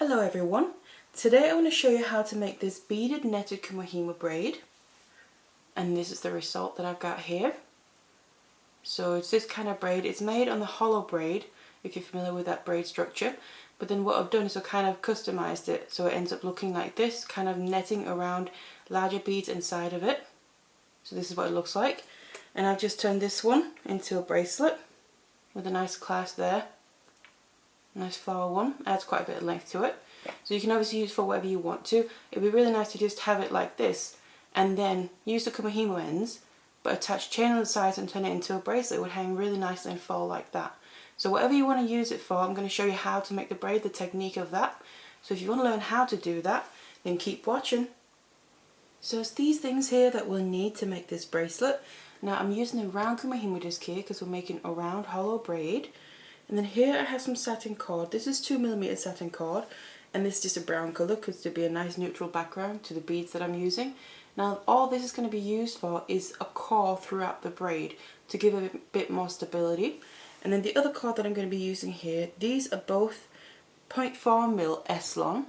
Hello everyone, today I want to show you how to make this beaded netted Kumihimo braid, and this is the result that I've got here. So it's this kind of braid. It's made on the hollow braid, if you're familiar with that braid structure, but then what I've done is I've kind of customized it so it ends up looking like this, kind of netting around larger beads inside of it. So this is what it looks like, and I've just turned this one into a bracelet with a nice clasp there. Nice flower one, adds quite a bit of length to it. So you can obviously use for whatever you want to. It'd be really nice to just have it like this and then use the Kumihimo ends but attach chain on the sides and turn it into a bracelet. It would hang really nicely and fall like that. So whatever you want to use it for, I'm going to show you how to make the braid, the technique of that. So if you want to learn how to do that, then keep watching. So it's these things here that we'll need to make this bracelet. Now I'm using a round Kumihimo disc here because we're making a round hollow braid. And then here I have some satin cord. This is 2mm satin cord, and this is just a brown colour because to be a nice neutral background to the beads that I'm using. Now all this is going to be used for is a cord throughout the braid to give it a bit more stability. And then the other cord that I'm going to be using here, these are both 0.4mm S long,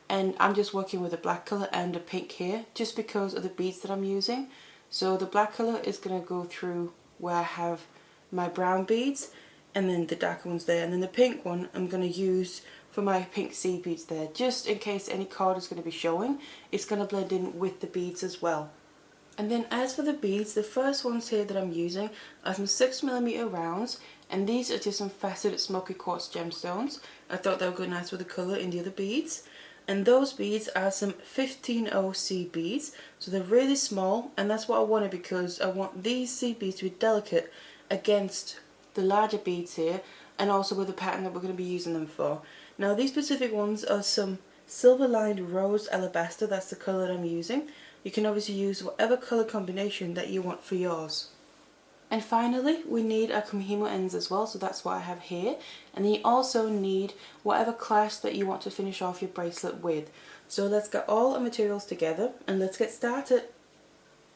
and I'm just working with a black colour and a pink here just because of the beads that I'm using. So the black colour is going to go through where I have my brown beads, and then the darker one's there, and then the pink one I'm going to use for my pink seed beads there, just in case any cord is going to be showing. It's going to blend in with the beads as well. And then as for the beads, the first ones here that I'm using are some 6mm rounds, and these are just some faceted smoky quartz gemstones. I thought they would go nice with the colour in the other beads. And those beads are some 15O seed beads, so they're really small, and that's what I wanted because I want these seed beads to be delicate against the larger beads here, and also with the pattern that we're going to be using them for. Now these specific ones are some silver lined rose alabaster. That's the colour that I'm using. You can obviously use whatever colour combination that you want for yours. And finally we need our Kumihimo ends as well, so that's what I have here. And then you also need whatever clasp that you want to finish off your bracelet with. So let's get all our materials together and let's get started.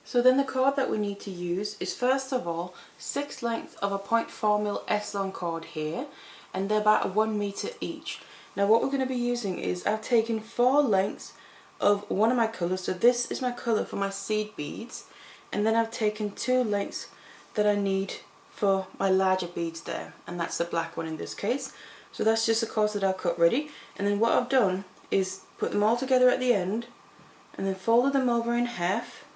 So then the cord that we need to use is first of all 6 lengths of a 0.4mm S long cord here, and they're about 1 meter each. Now what we're going to be using is I've taken 4 lengths of one of my colours, so this is my colour for my seed beads, and then I've taken 2 lengths that I need for my larger beads there, and that's the black one in this case. So that's just the cords that I've cut ready, and then what I've done is put them all together at the end and then folded them over in half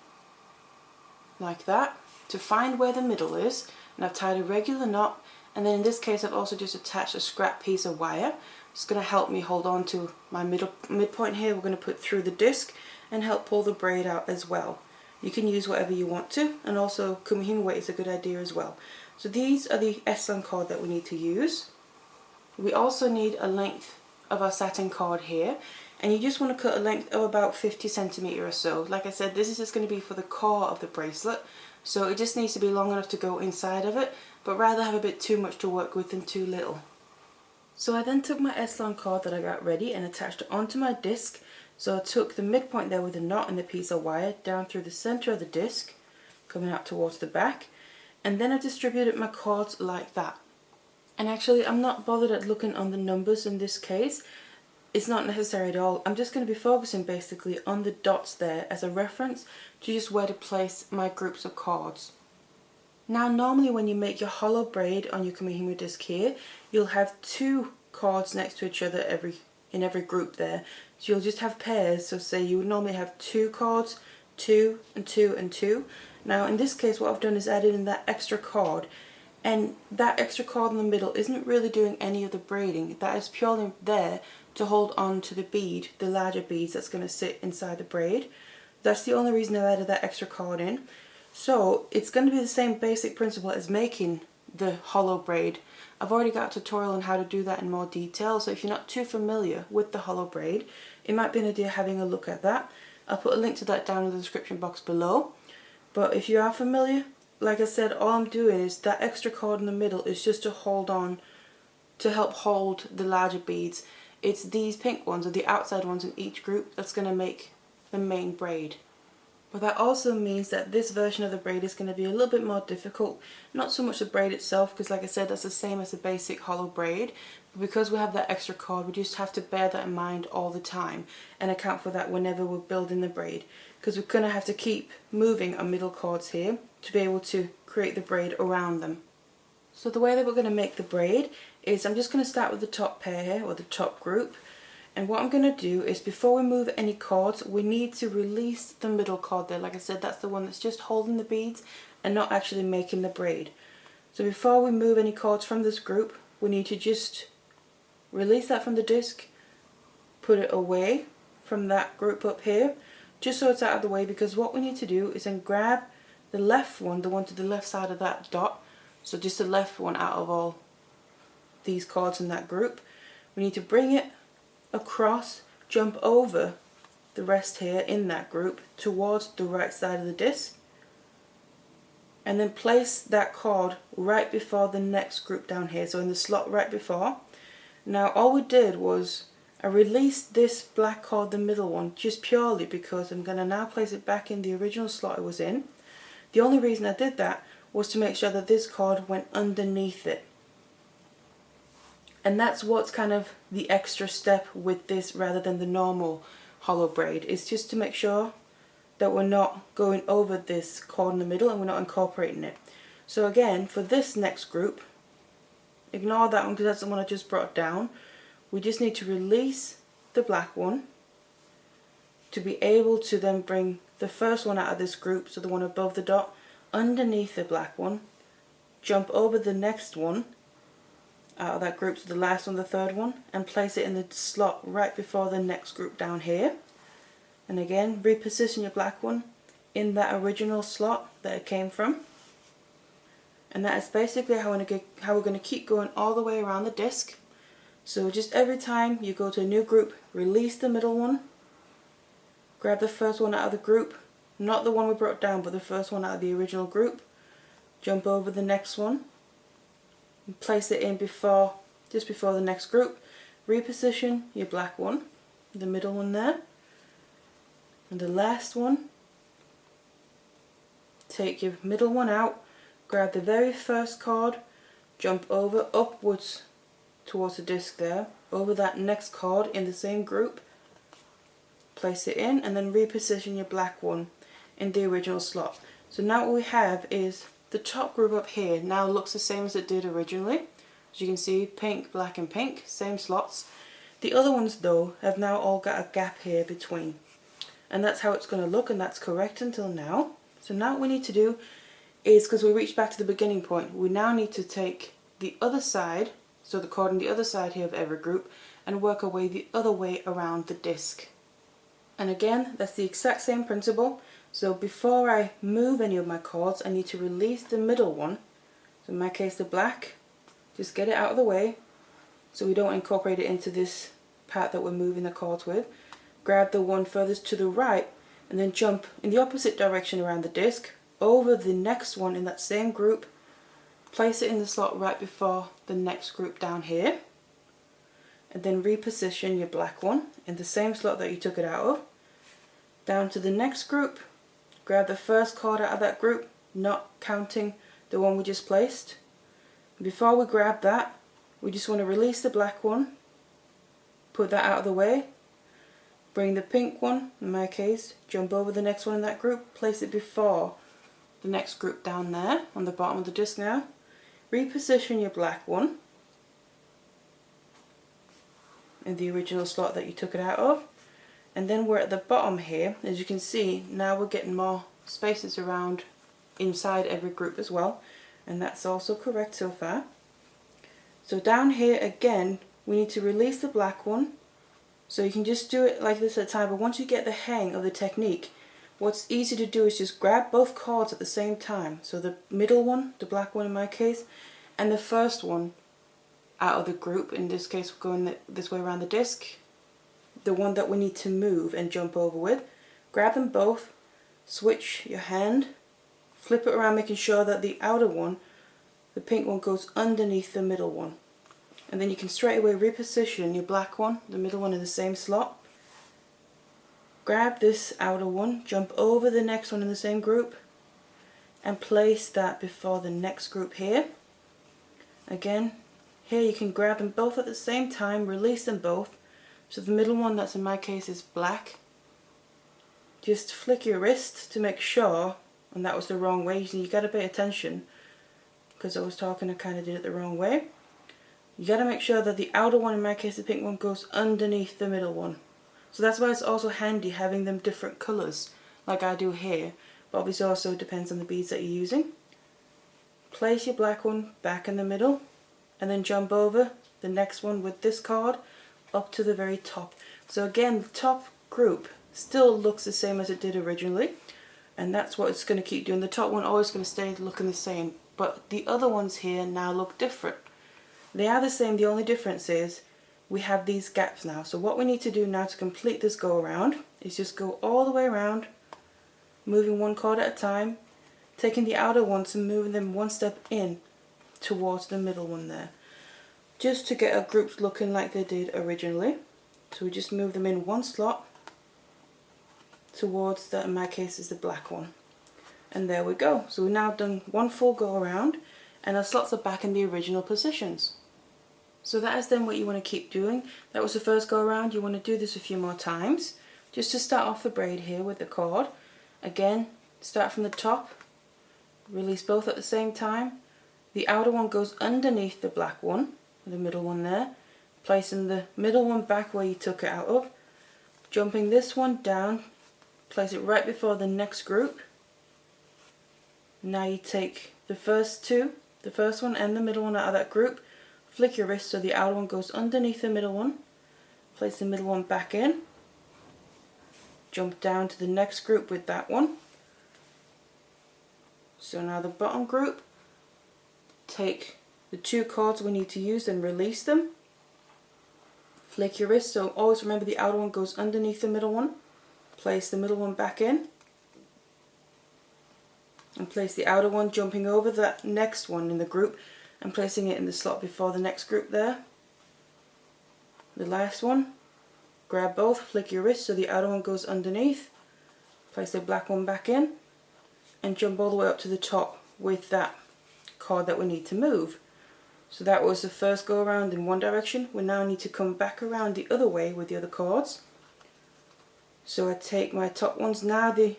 like that to find where the middle is, and I've tied a regular knot, and then in this case I've also just attached a scrap piece of wire. It's going to help me hold on to my midpoint here. We're going to put through the disc and help pull the braid out as well. You can use whatever you want to, and also Kumihimo weight is a good idea as well. So these are the S-long cord that we need to use. We also need a length of our satin cord here, and you just want to cut a length of about 50cm or so. Like I said, this is just going to be for the core of the bracelet, so it just needs to be long enough to go inside of it, but rather have a bit too much to work with than too little. So I then took my S-long cord that I got ready and attached it onto my disc. So I took the midpoint there with a knot and the piece of wire down through the centre of the disc, coming out towards the back, and then I distributed my cords like that. And actually I'm not bothered at looking on the numbers in this case. It's not necessary at all. I'm just going to be focusing basically on the dots there as a reference to just where to place my groups of cords. Now normally when you make your hollow braid on your Kumihimo disc here, you'll have 2 cords next to each other in every group there. So you'll just have pairs, so say you would normally have 2 cords, 2 and 2 and 2. Now in this case what I've done is added in that extra cord, and that extra cord in the middle isn't really doing any of the braiding. That is purely there to hold on to the bead, the larger beads that's going to sit inside the braid. That's the only reason I've added that extra cord in. So it's going to be the same basic principle as making the hollow braid. I've already got a tutorial on how to do that in more detail, so if you're not too familiar with the hollow braid, it might be an idea having a look at that. I'll put a link to that down in the description box below. But if you are familiar, like I said, all I'm doing is that extra cord in the middle is just to hold on, to help hold the larger beads. It's these pink ones, or the outside ones in each group, that's going to make the main braid. But that also means that this version of the braid is going to be a little bit more difficult. Not so much the braid itself, because like I said, that's the same as the basic hollow braid, because we have that extra cord, we just have to bear that in mind all the time and account for that whenever we're building the braid, because we're going to have to keep moving our middle cords here to be able to create the braid around them. So the way that we're going to make the braid is I'm just going to start with the top pair here, or the top group, and what I'm going to do is before we move any cords, we need to release the middle cord there. Like I said, that's the one that's just holding the beads and not actually making the braid. So before we move any cords from this group, we need to just release that from the disc, put it away from that group up here, just so it's out of the way, because what we need to do is then grab the left one, the one to the left side of that dot, so just the left one out of all these cords in that group. We need to bring it across, jump over the rest here in that group towards the right side of the disc, and then place that cord right before the next group down here, so in the slot right before. Now all we did was I released this black cord, the middle one, just purely because I'm going to now place it back in the original slot it was in. The only reason I did that was to make sure that this cord went underneath it. And that's what's kind of the extra step with this rather than the normal hollow braid. It's just to make sure that we're not going over this cord in the middle and we're not incorporating it. So again, for this next group, ignore that one because that's the one I just brought down. We just need to release the black one to be able to then bring the first one out of this group, so the one above the dot, underneath the black one, jump over the next one out of that group, so the last one, the third one, and place it in the slot right before the next group down here. And again, reposition your black one in that original slot that it came from. And that is basically how we're going to keep going all the way around the disc. So just every time you go to a new group, release the middle one, grab the first one out of the group, not the one we brought down, but the first one out of the original group, jump over the next one, and place it in just before the next group. Reposition your black one, the middle one there, and the last one, take your middle one out, grab the very first cord, jump over upwards towards the disc there, over that next cord in the same group, place it in, and then reposition your black one in the original slot. So now what we have is the top group up here now looks the same as it did originally. As you can see, pink, black and pink, same slots. The other ones though have now all got a gap here between. And that's how it's going to look, and that's correct until now. So now what we need to do is, because we reached back to the beginning point, we now need to take the other side, so the cord on the other side here of every group, and work our way the other way around the disc. And again, that's the exact same principle. So before I move any of my cords, I need to release the middle one. So in my case, the black, just get it out of the way so we don't incorporate it into this part that we're moving the cords with. Grab the one furthest to the right and then jump in the opposite direction around the disc, over the next one in that same group, place it in the slot right before the next group down here, and then reposition your black one in the same slot that you took it out of, down to the next group, grab the first cord out of that group, not counting the one we just placed. Before we grab that, we just want to release the black one, put that out of the way, bring the pink one, in my case, jump over the next one in that group, place it before the next group down there on the bottom of the disc now, reposition your black one in the original slot that you took it out of, and then we're at the bottom here. As you can see, now we're getting more spaces around inside every group as well, and that's also correct so far. So down here again, we need to release the black one. So you can just do it like this at a time, but once you get the hang of the technique, what's easy to do is just grab both cords at the same time. So the middle one, the black one in my case, and the first one out of the group, in this case we're going this way around the disc, the one that we need to move and jump over with. Grab them both, switch your hand, flip it around, making sure that the outer one, the pink one, goes underneath the middle one. And then you can straight away reposition your black one, the middle one, in the same slot. Grab this outer one, jump over the next one in the same group, and place that before the next group here. Again, Here you can grab them both at the same time, release them both. So the middle one, that's in my case, is black. Just flick your wrist to make sure, and that was the wrong way, so you gotta pay attention, because I was talking, I kind of did it the wrong way. You gotta make sure that the outer one, in my case the pink one, goes underneath the middle one. So that's why it's also handy having them different colours, like I do here, but obviously also depends on the beads that you're using. Place your black one back in the middle, and then jump over the next one with this card up to the very top. So again, the top group still looks the same as it did originally, and that's what it's going to keep doing. The top one always going to stay looking the same, but the other ones here now look different. They are the same, the only difference is we have these gaps now. So what we need to do now to complete this go around is just go all the way around, moving one card at a time, taking the outer ones and moving them one step in towards the middle one there, just to get our groups looking like they did originally. So we just move them in one slot towards that, in my case is the black one, and there we go. So we've now done one full go around and our slots are back in the original positions. So that is then what you want to keep doing. That was the first go around. You want to do this a few more times just to start off the braid here with the cord. Again, start from the top, release both at the same time. The outer one goes underneath the black one, the middle one there, placing the middle one back where you took it out of, jumping this one down, place it right before the next group. Now you take the first one and the middle one out of that group, flick your wrist so the outer one goes underneath the middle one, place the middle one back in, jump down to the next group with that one. So now the bottom group, take the two cords we need to use and release them, flick your wrist, so always remember the outer one goes underneath the middle one, place the middle one back in, and place the outer one jumping over that next one in the group and placing it in the slot before the next group there. The last one, grab both, flick your wrist so the outer one goes underneath, place the black one back in, and jump all the way up to the top with that cord that we need to move. So that was the first go around in one direction. We now need to come back around the other way with the other cords. So I take my top ones, now the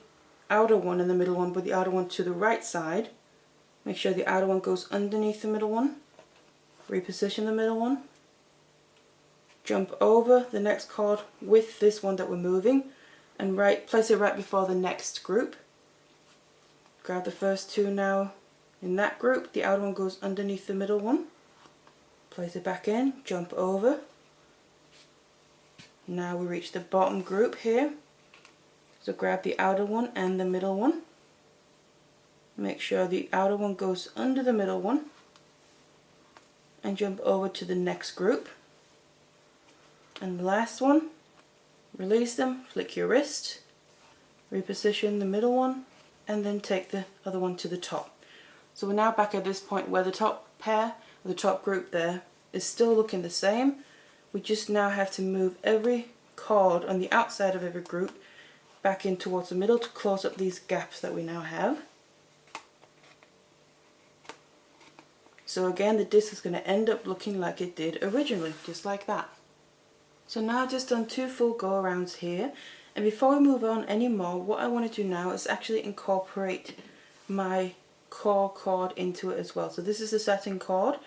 outer one and the middle one, but the outer one to the right side. Make sure the outer one goes underneath the middle one. Reposition the middle one. Jump over the next cord with this one that we're moving and place it right before the next group. Grab the first two now in that group. The outer one goes underneath the middle one. Place it back in, jump over. Now we reach the bottom group here. So grab the outer one and the middle one. Make sure the outer one goes under the middle one and jump over to the next group. And the last one, release them, flick your wrist, reposition the middle one, and then take the other one to the top. So we're now back at this point where the top pair, or the top group there, is still looking the same. We just now have to move every cord on the outside of every group back in towards the middle to close up these gaps that we now have. So again, the disc is going to end up looking like it did originally, just like that. So now I've just done two full go arounds here, and before we move on anymore, what I want to do now is actually incorporate my core cord into it as well. So this is the satin cord,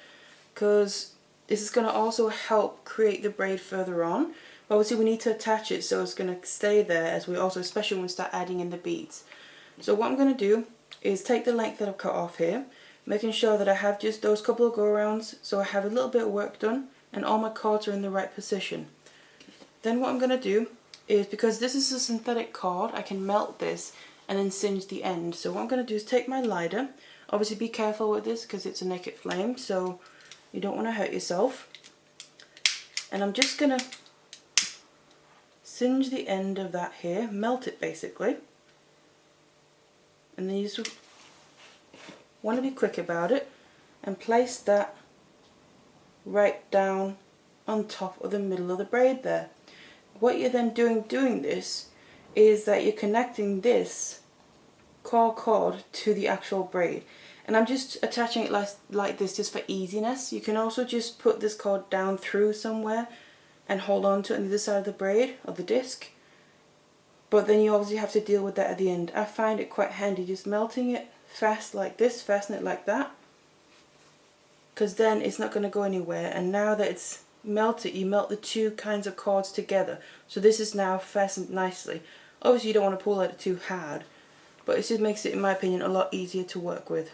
because this is going to also help create the braid further on. But obviously we need to attach it so it's going to stay there as we also, especially when we start adding in the beads. So what I'm going to do is take the length that I've cut off here, making sure that I have just those couple of go arounds so I have a little bit of work done and all my cords are in the right position. Then what I'm going to do is, because this is a synthetic cord, I can melt this and then singe the end. So what I'm going to do is take my lighter. Obviously be careful with this because it's a naked flame, so you don't want to hurt yourself. And I'm just going to singe the end of that here, melt it basically. And then you just want to be quick about it and place that right down on top of the middle of the braid there. What you're then doing this is that you're connecting this core cord to the actual braid. And I'm just attaching it like this just for easiness. You can also just put this cord down through somewhere and hold on to it on the other side of the braid or the disc. But then you obviously have to deal with that at the end. I find it quite handy just melting it fast like this, fasten it like that. Because then it's not going to go anywhere. And now that it's melted, you melt the two kinds of cords together. So this is now fastened nicely. Obviously you don't want to pull at it too hard, but it just makes it, in my opinion, a lot easier to work with.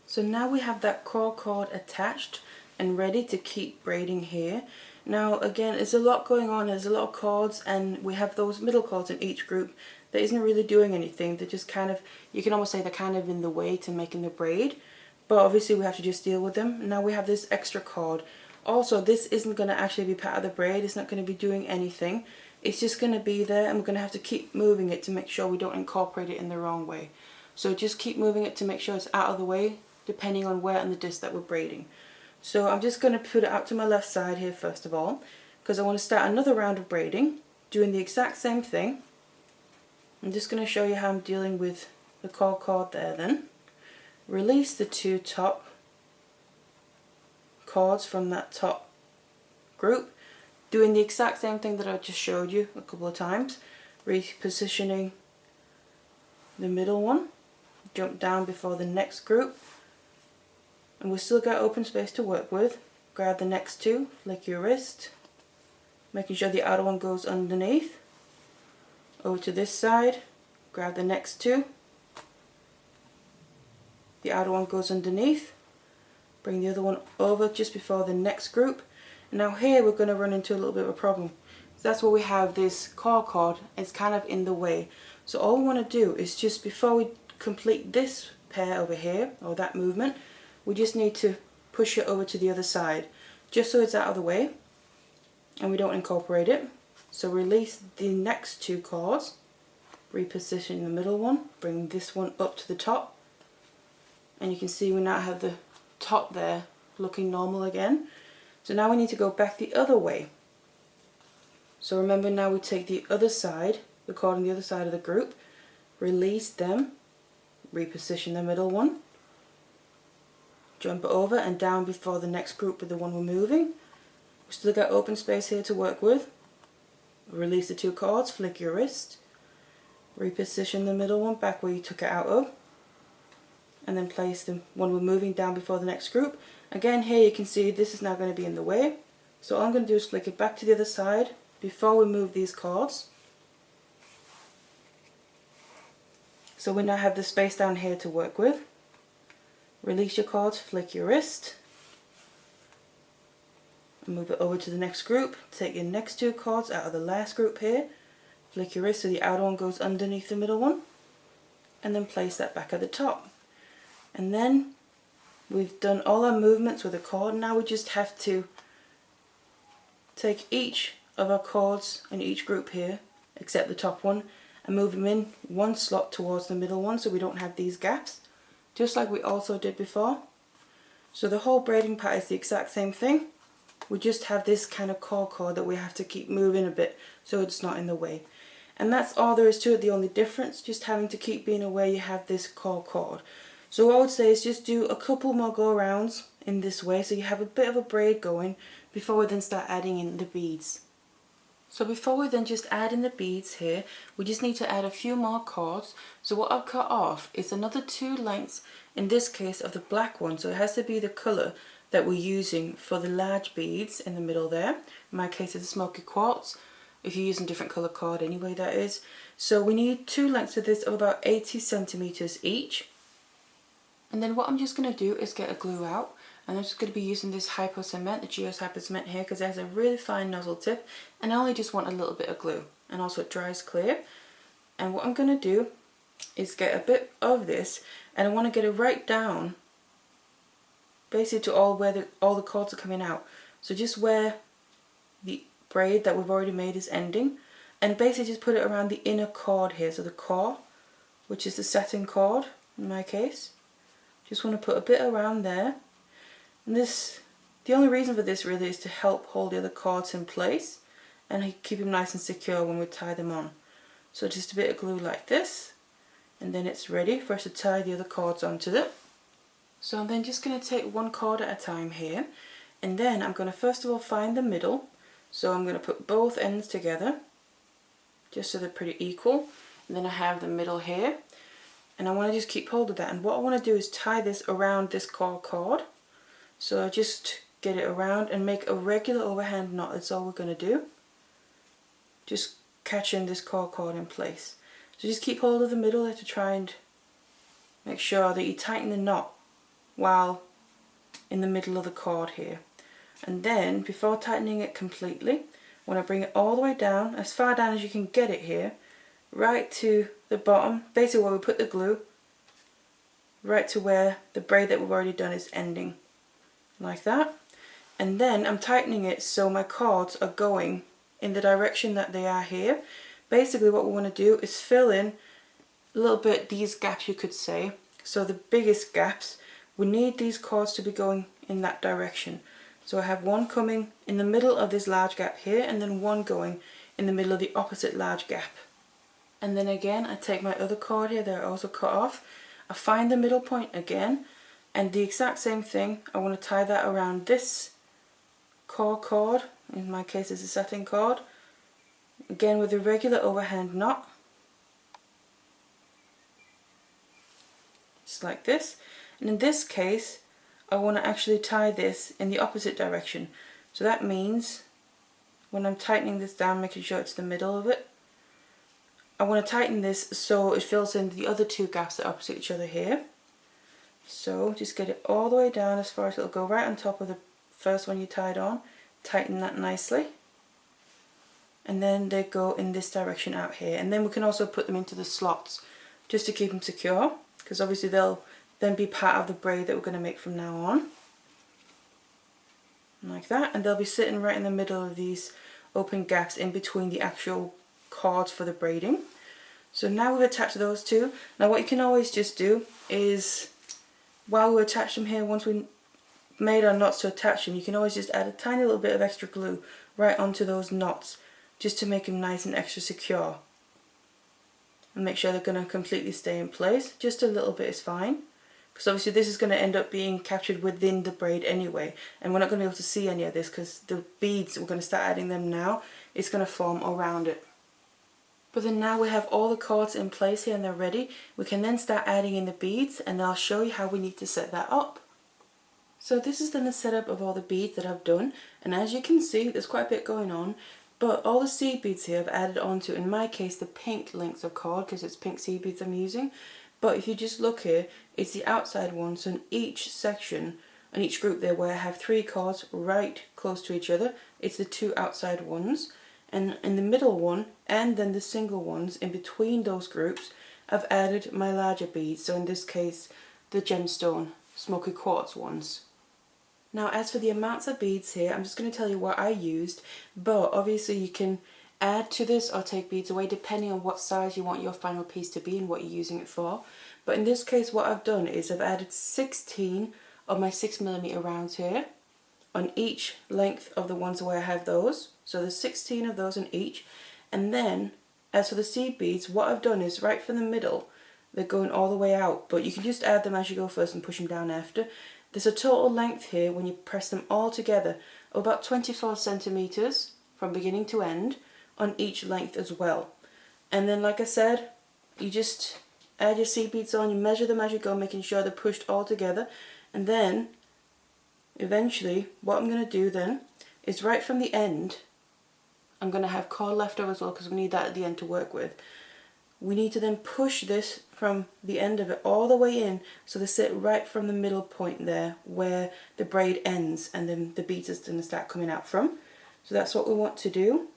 So now we have that cord attached and ready to keep braiding here. Now again, there's a lot going on, there's a lot of cords, and we have those middle cords in each group that isn't really doing anything. They're just kind of, you can almost say they're kind of in the way to making the braid, but obviously we have to just deal with them. Now we have this extra cord. Also, this isn't going to actually be part of the braid, it's not going to be doing anything. It's just going to be there, and we're going to have to keep moving it to make sure we don't incorporate it in the wrong way. So just keep moving it to make sure it's out of the way, depending on where on the disc that we're braiding. So I'm just going to put it out to my left side here first of all, because I want to start another round of braiding, doing the exact same thing. I'm just going to show you how I'm dealing with the cord there then. Release the two top cords from that top group, doing the exact same thing that I just showed you a couple of times, repositioning the middle one, jump down before the next group, and we've still got open space to work with. Grab the next two, flick your wrist, making sure the outer one goes underneath. Over to this side, grab the next two, the outer one goes underneath, bring the other one over just before the next group. Now here we're going to run into a little bit of a problem. So that's where we have this cord, it's kind of in the way. So all we want to do is just before we complete this pair over here, or that movement, we just need to push it over to the other side, just so it's out of the way and we don't incorporate it. So release the next two cords, reposition the middle one, bring this one up to the top, and you can see we now have the top there looking normal again. So now we need to go back the other way. So remember, now we take the other side, the cord on the other side of the group, release them, reposition the middle one, jump it over and down before the next group with the one we're moving. We've still got open space here to work with. Release the two cords, flick your wrist, reposition the middle one back where you took it out of, and then place the one we're moving down before the next group. Again, here you can see this is now going to be in the way, so all I'm going to do is flick it back to the other side before we move these cords. So we now have the space down here to work with. Release your cords, flick your wrist, and move it over to the next group. Take your next two cords out of the last group here, flick your wrist so the outer one goes underneath the middle one, and then place that back at the top. And then we've done all our movements with the cord. Now we just have to take each of our cords in each group here, except the top one, and move them in one slot towards the middle one so we don't have these gaps, just like we also did before. So the whole braiding part is the exact same thing. We just have this kind of cord that we have to keep moving a bit so it's not in the way. And that's all there is to it. The only difference, just having to keep being aware you have this cord. So what I would say is just do a couple more go arounds in this way so you have a bit of a braid going before we then start adding in the beads. So before we then just add in the beads here, we just need to add a few more cords. So what I've cut off is another 2 lengths, in this case of the black one, so it has to be the colour that we're using for the large beads in the middle there. In my case it's a smoky quartz, if you're using different colour cord anyway that is. So we need 2 lengths of this of about 80 centimetres each. And then what I'm just going to do is get a glue out, and I'm just going to be using this hypo cement, the Geo's hypo cement here, because it has a really fine nozzle tip, and I only just want a little bit of glue, and also it dries clear. And what I'm going to do is get a bit of this, and I want to get it right down basically to all the cords are coming out. So just where the braid that we've already made is ending, and basically just put it around the inner cord here, so the core, which is the satin cord in my case. Just want to put a bit around there, and this, the only reason for this really is to help hold the other cords in place and keep them nice and secure when we tie them on. So just a bit of glue like this, and then it's ready for us to tie the other cords onto it. So I'm then just going to take one cord at a time here, and then I'm going to first of all find the middle. So I'm going to put both ends together just so they're pretty equal, and then I have the middle here, and I want to just keep hold of that. And what I want to do is tie this around this cord. So I just get it around and make a regular overhand knot. That's all we're going to do, just catching this cord in place. So just keep hold of the middle there to try and make sure that you tighten the knot while in the middle of the cord here. And then before tightening it completely, I want to bring it all the way down, as far down as you can get it here, right to the bottom, basically where we put the glue, right to where the braid that we've already done is ending, like that. And then I'm tightening it so my cords are going in the direction that they are here. Basically what we want to do is fill in a little bit these gaps, you could say. So the biggest gaps, we need these cords to be going in that direction. So I have one coming in the middle of this large gap here, and then one going in the middle of the opposite large gap. And then again I take my other cord here that I also cut off, I find the middle point again, and the exact same thing, I want to tie that around this cord, in my case it's a satin cord, again with a regular overhand knot, just like this. And in this case I want to actually tie this in the opposite direction. So that means when I'm tightening this down, making sure it's the middle of it, I want to tighten this so it fills in the other two gaps that are opposite each other here. So just get it all the way down as far as it'll go right on top of the first one you tied on. Tighten that nicely. And then they go in this direction out here. And then we can also put them into the slots just to keep them secure, because obviously they'll then be part of the braid that we're going to make from now on. Like that. And they'll be sitting right in the middle of these open gaps in between the actual cords for the braiding. So now we've attached those two. Now what you can always just do is, while we attach them here, once we made our knots to attach them, you can always just add a tiny little bit of extra glue right onto those knots, just to make them nice and extra secure. And make sure they're going to completely stay in place. Just a little bit is fine, because obviously this is going to end up being captured within the braid anyway, and we're not going to be able to see any of this because the beads, we're going to start adding them now, it's going to form around it. But then now we have all the cords in place here and they're ready, we can then start adding in the beads, and I'll show you how we need to set that up. So this is then the setup of all the beads that I've done, and as you can see there's quite a bit going on, but all the seed beads here I've added onto, in my case, the pink lengths of cord, because it's pink seed beads I'm using. But if you just look here, it's the outside one, so in each section, in each group there where I have 3 cords right close to each other, it's the 2 outside ones. And in the middle one, and then the single ones in between those groups, I've added my larger beads, so in this case the gemstone smoky quartz ones. Now as for the amounts of beads here, I'm just going to tell you what I used, but obviously you can add to this or take beads away depending on what size you want your final piece to be and what you're using it for. But in this case what I've done is I've added 16 of my 6mm rounds here on each length of the ones where I have those. So there's 16 of those in each. And then as for the seed beads, what I've done is right from the middle, they're going all the way out, but you can just add them as you go first and push them down after. There's a total length here when you press them all together of about 24 centimeters from beginning to end on each length as well. And then like I said, you just add your seed beads on, you measure them as you go, making sure they're pushed all together, and then eventually what I'm going to do then is right from the end, I'm going to have cord left over as well because we need that at the end to work with. We need to then push this from the end of it all the way in, so they sit right from the middle point there where the braid ends, and then the beads are going to start coming out from. So that's what we want to do,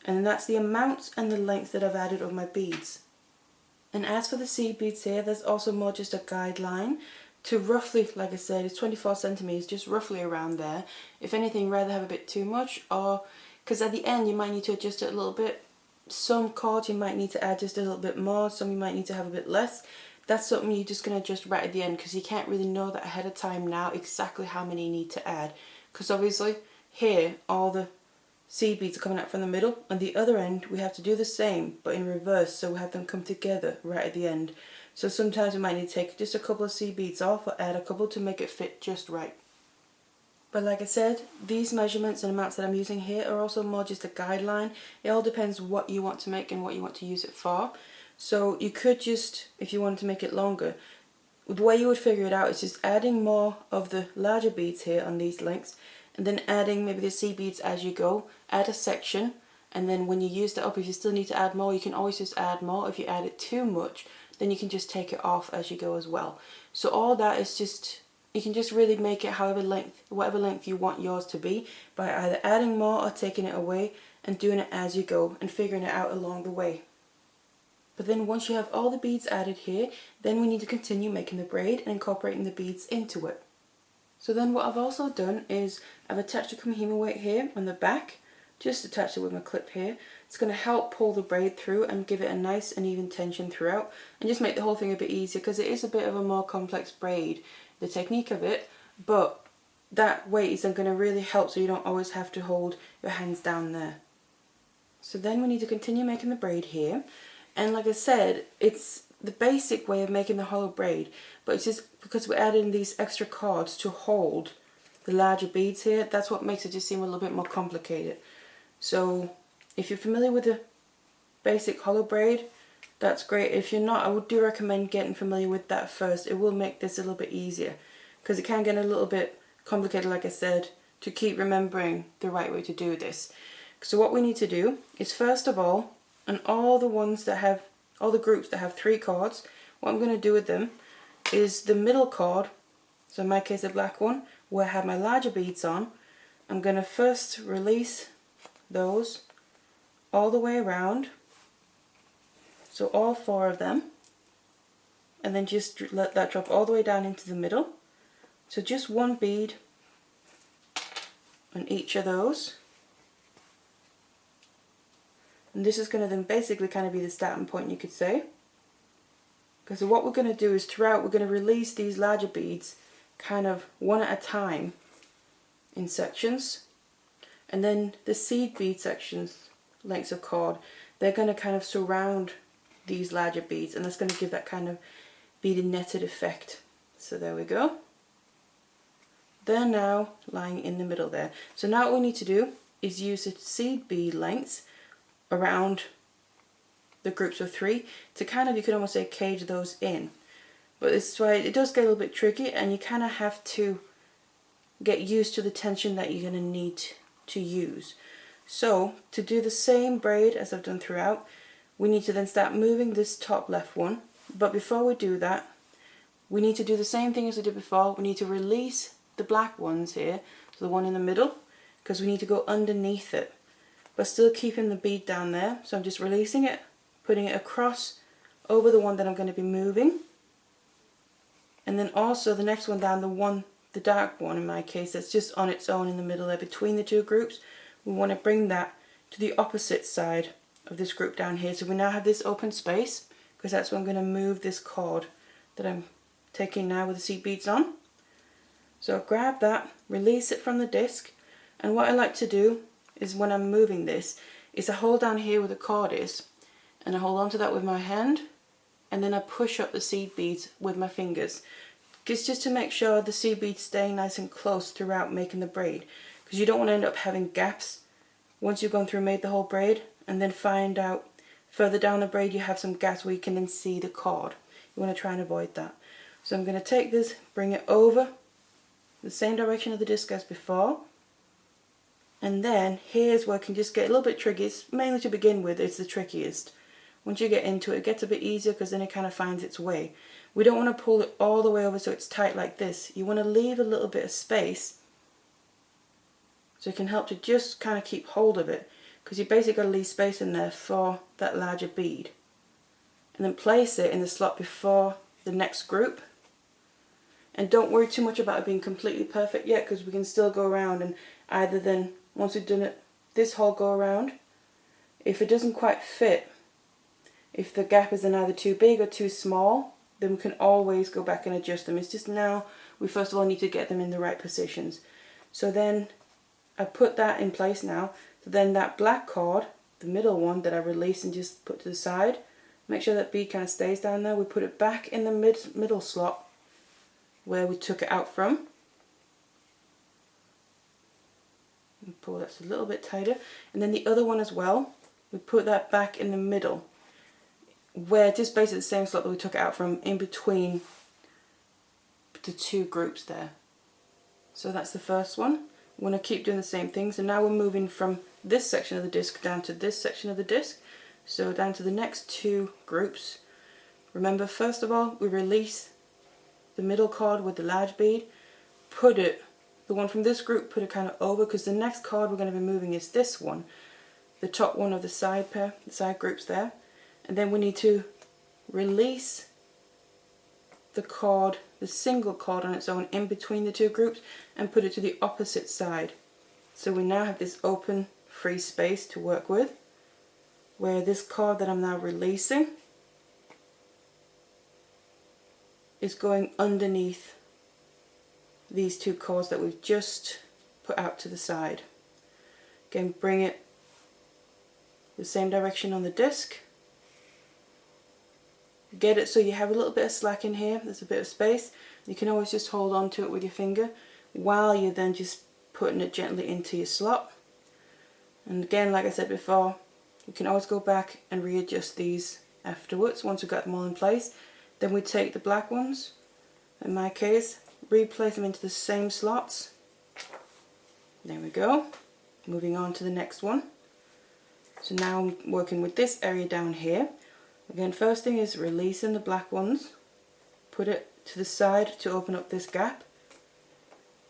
and that's the amounts and the length that I've added of my beads. And as for the seed beads here, there's also more just a guideline to roughly, like I said, it's 24 centimeters, just roughly around there. If anything, rather have a bit too much, or because at the end you might need to adjust it a little bit. Some cords you might need to add just a little bit more, some you might need to have a bit less. That's something you're just going to adjust right at the end, because you can't really know that ahead of time now exactly how many you need to add. Because obviously here all the seed beads are coming out from the middle, and the other end we have to do the same but in reverse, so we have them come together right at the end. So sometimes we might need to take just a couple of seed beads off or add a couple to make it fit just right. But like I said, these measurements and amounts that I'm using here are also more just a guideline. It all depends what you want to make and what you want to use it for. So you could just, if you wanted to make it longer, the way you would figure it out is just adding more of the larger beads here on these lengths, and then adding maybe the seed beads as you go. Add a section, and then when you use that up, if you still need to add more, you can always just add more. If you add it too much, then you can just take it off as you go as well. So all that is just, you can just really make it whatever length you want yours to be by either adding more or taking it away, and doing it as you go and figuring it out along the way. But then once you have all the beads added here, then we need to continue making the braid and incorporating the beads into it. So then what I've also done is I've attached a Kumihimo weight here on the back, just attached it with my clip here. It's going to help pull the braid through and give it a nice and even tension throughout, and just make the whole thing a bit easier, because it is a bit of a more complex braid, the technique of it, but that weight is going to really help so you don't always have to hold your hands down there. So then we need to continue making the braid here, and like I said, it's the basic way of making the hollow braid, but it's just because we're adding these extra cords to hold the larger beads here, that's what makes it just seem a little bit more complicated. So if you're familiar with the basic hollow braid, that's great. If you're not, I do recommend getting familiar with that first. It will make this a little bit easier, because it can get a little bit complicated, like I said, to keep remembering the right way to do this. So what we need to do is, first of all, on all the groups that have 3 cords, what I'm going to do with them is the middle cord, so in my case the black one, where I have my larger beads on, I'm going to first release those all the way around, so all 4 of them, and then just let that drop all the way down into the middle. So just 1 bead on each of those, and this is going to then basically kind of be the starting point, you could say, because what we're going to do is throughout we're going to release these larger beads kind of one at a time in sections, and then the seed bead sections, lengths of cord, they're going to kind of surround these larger beads, and that's going to give that kind of beaded netted effect. So there we go. They're now lying in the middle there. So now what we need to do is use the seed bead lengths around the groups of 3 to kind of, you could almost say, cage those in. But this is why it does get a little bit tricky, and you kind of have to get used to the tension that you're going to need to use. So to do the same braid as I've done throughout, we need to then start moving this top left one. But before we do that, we need to do the same thing as we did before. We need to release the black ones here, so the one in the middle, because we need to go underneath it, but still keeping the bead down there. So I'm just releasing it, putting it across over the one that I'm going to be moving, and then also the next one down, the dark one in my case, that's just on its own in the middle there between the 2 groups. We want to bring that to the opposite side of this group down here. So we now have this open space, because that's where I'm going to move this cord that I'm taking now with the seed beads on. So I'll grab that, release it from the disc, and what I like to do is, when I'm moving this, is I hold down here where the cord is, and I hold on to that with my hand, and then I push up the seed beads with my fingers. It's just to make sure the seed beads staying nice and close throughout making the braid, because you don't want to end up having gaps once you've gone through and made the whole braid, and then find out further down the braid you have some gaps where you can then see the cord. You want to try and avoid that. So I'm going to take this, bring it over the same direction of the disc as before, and then here's where it can just get a little bit tricky. It's mainly to begin with, it's the trickiest. Once you get into it, it gets a bit easier, because then it kind of finds its way. We don't want to pull it all the way over so it's tight like this. You want to leave a little bit of space so it can help to just kind of keep hold of it, because you basically got to leave space in there for that larger bead. And then place it in the slot before the next group. And don't worry too much about it being completely perfect yet, because we can still go around, and either then, once we've done it, this whole go around, if it doesn't quite fit, if the gap is then either too big or too small, then we can always go back and adjust them. It's just now we first of all need to get them in the right positions. So then I put that in place now. So then that black cord, the middle one that I released and just put to the side, Make sure that bead kind of stays down there. We put it back in the middle slot where we took it out from. And pull that a little bit tighter. And then the other one as well, we put that back in the middle, where just basically the same slot that we took it out from, in between the two groups there. So that's the first one. We're going to keep doing the same thing. So now we're moving from this section of the disc down to this section of the disc. So down to the next two groups. Remember, first of all, we release the middle card with the large bead. Put it, the one from this group, put it kind of over, because the next card we're going to be moving is this one, the top one of the side pair, the side groups there. And then we need to release the card, the single card on its own, in between the two groups, and put it to the opposite side. So we now have this open free space to work with, where this card that I'm now releasing is going underneath these two cards that we've just put out to the side. Again, bring it the same direction on the disc. Get it so you have a little bit of slack in here, there's a bit of space. You can always just hold on to it with your finger while you're then just putting it gently into your slot. And again, like I said before, you can always go back and readjust these afterwards once we've got them all in place. Then we take the black ones, in my case, replace them into the same slots. There we go. Moving on to the next one. So now I'm working with this area down here. Again, first thing is releasing the black ones, put it to the side to open up this gap,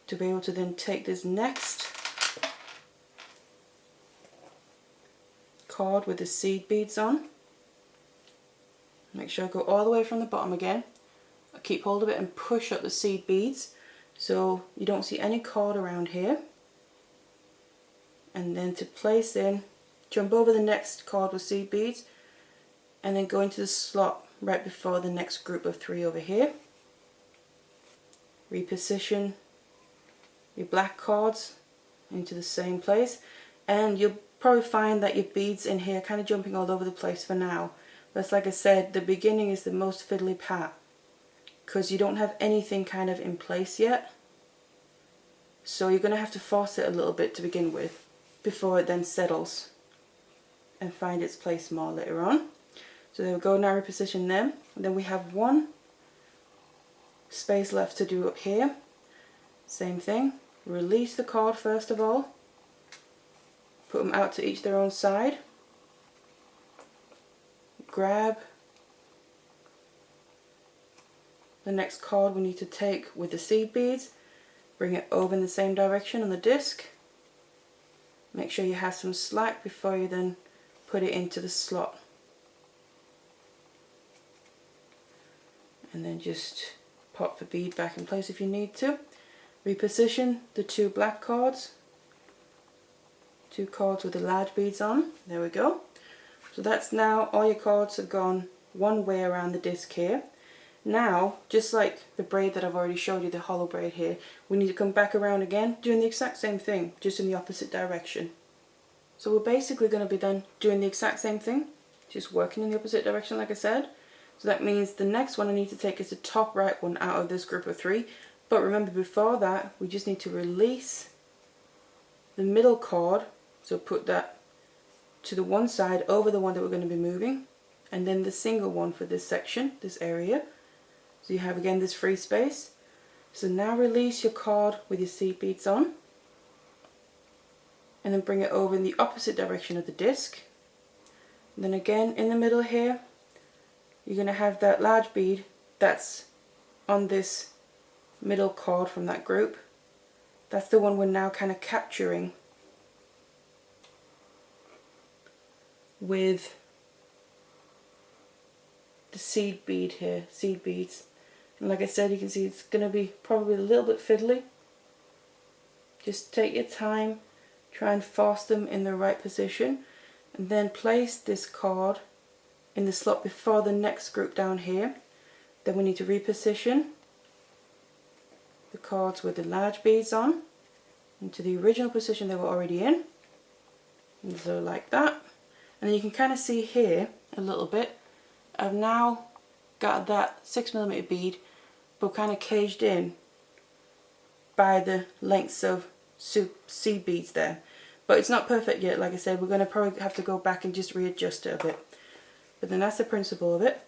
to be able to then take this next card with the seed beads on. Make sure I go all the way from the bottom again. I keep hold of it and push up the seed beads so you don't see any cord around here. And then to place in, jump over the next card with seed beads, and then go into the slot right before the next group of three over here. Reposition your black cards into the same place, and you'll probably find that your beads in here kind of jumping all over the place for now. But like I said, the beginning is the most fiddly part, because you don't have anything kind of in place yet. So you're going to have to force it a little bit to begin with, before it then settles and find its place more later on. So there we go, now reposition them. And then we have one space left to do up here. Same thing, release the card first of all, put them out to each their own side, grab the next card we need to take with the seed beads, bring it over in the same direction on the disc. Make sure you have some slack before you then put it into the slot. And then just pop the bead back in place if you need to. Reposition the two black cards, two cards with the large beads on. There we go. So that's now all your cards have gone one way around the disc here. Now, just like the braid that I've already showed you, the hollow braid here, we need to come back around again, doing the exact same thing, just in the opposite direction. So we're basically going to be then doing the exact same thing, just working in the opposite direction like I said. So that means the next one I need to take is the top right one out of this group of three. But remember, before that, we just need to release the middle card. So put that to the one side over the one that we're going to be moving. And then the single one for this section, this area. So you have again this free space. So now release your card with your seed beads on. And then bring it over in the opposite direction of the disc. And then again in the middle here, you're going to have that large bead that's on this middle card from that group. That's the one we're now kind of capturing with the seed bead here, seed beads. And like I said, you can see it's going to be probably a little bit fiddly. Just take your time, try and force them in the right position, and then place this card in the slot before the next group down here. Then we need to reposition the cards with the large beads on into the original position they were already in. And so like that. And then you can kind of see here a little bit I've now got that 6mm bead but kind of caged in by the lengths of seed beads there. But it's not perfect yet, like I said, we're going to probably have to go back and just readjust it a bit. But then that's the principle of it.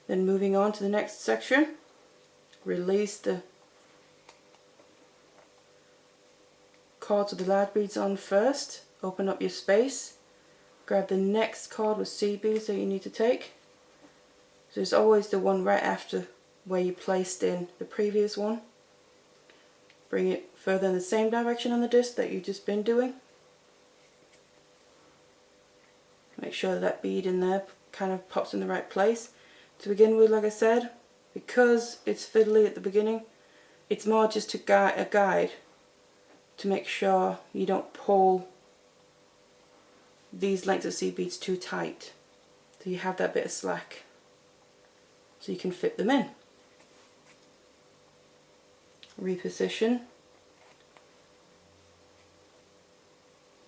Then moving on to the next section, release the cords with the large beads on first, open up your space, grab the next cord with seed beads that you need to take. So there's always the one right after where you placed in the previous one. Bring it further in the same direction on the disc that you've just been doing. Make sure that bead in there kind of pops in the right place. To begin with, like I said, because it's fiddly at the beginning, it's more just to a guide to make sure you don't pull these lengths of seed beads too tight, so you have that bit of slack so you can fit them in. Reposition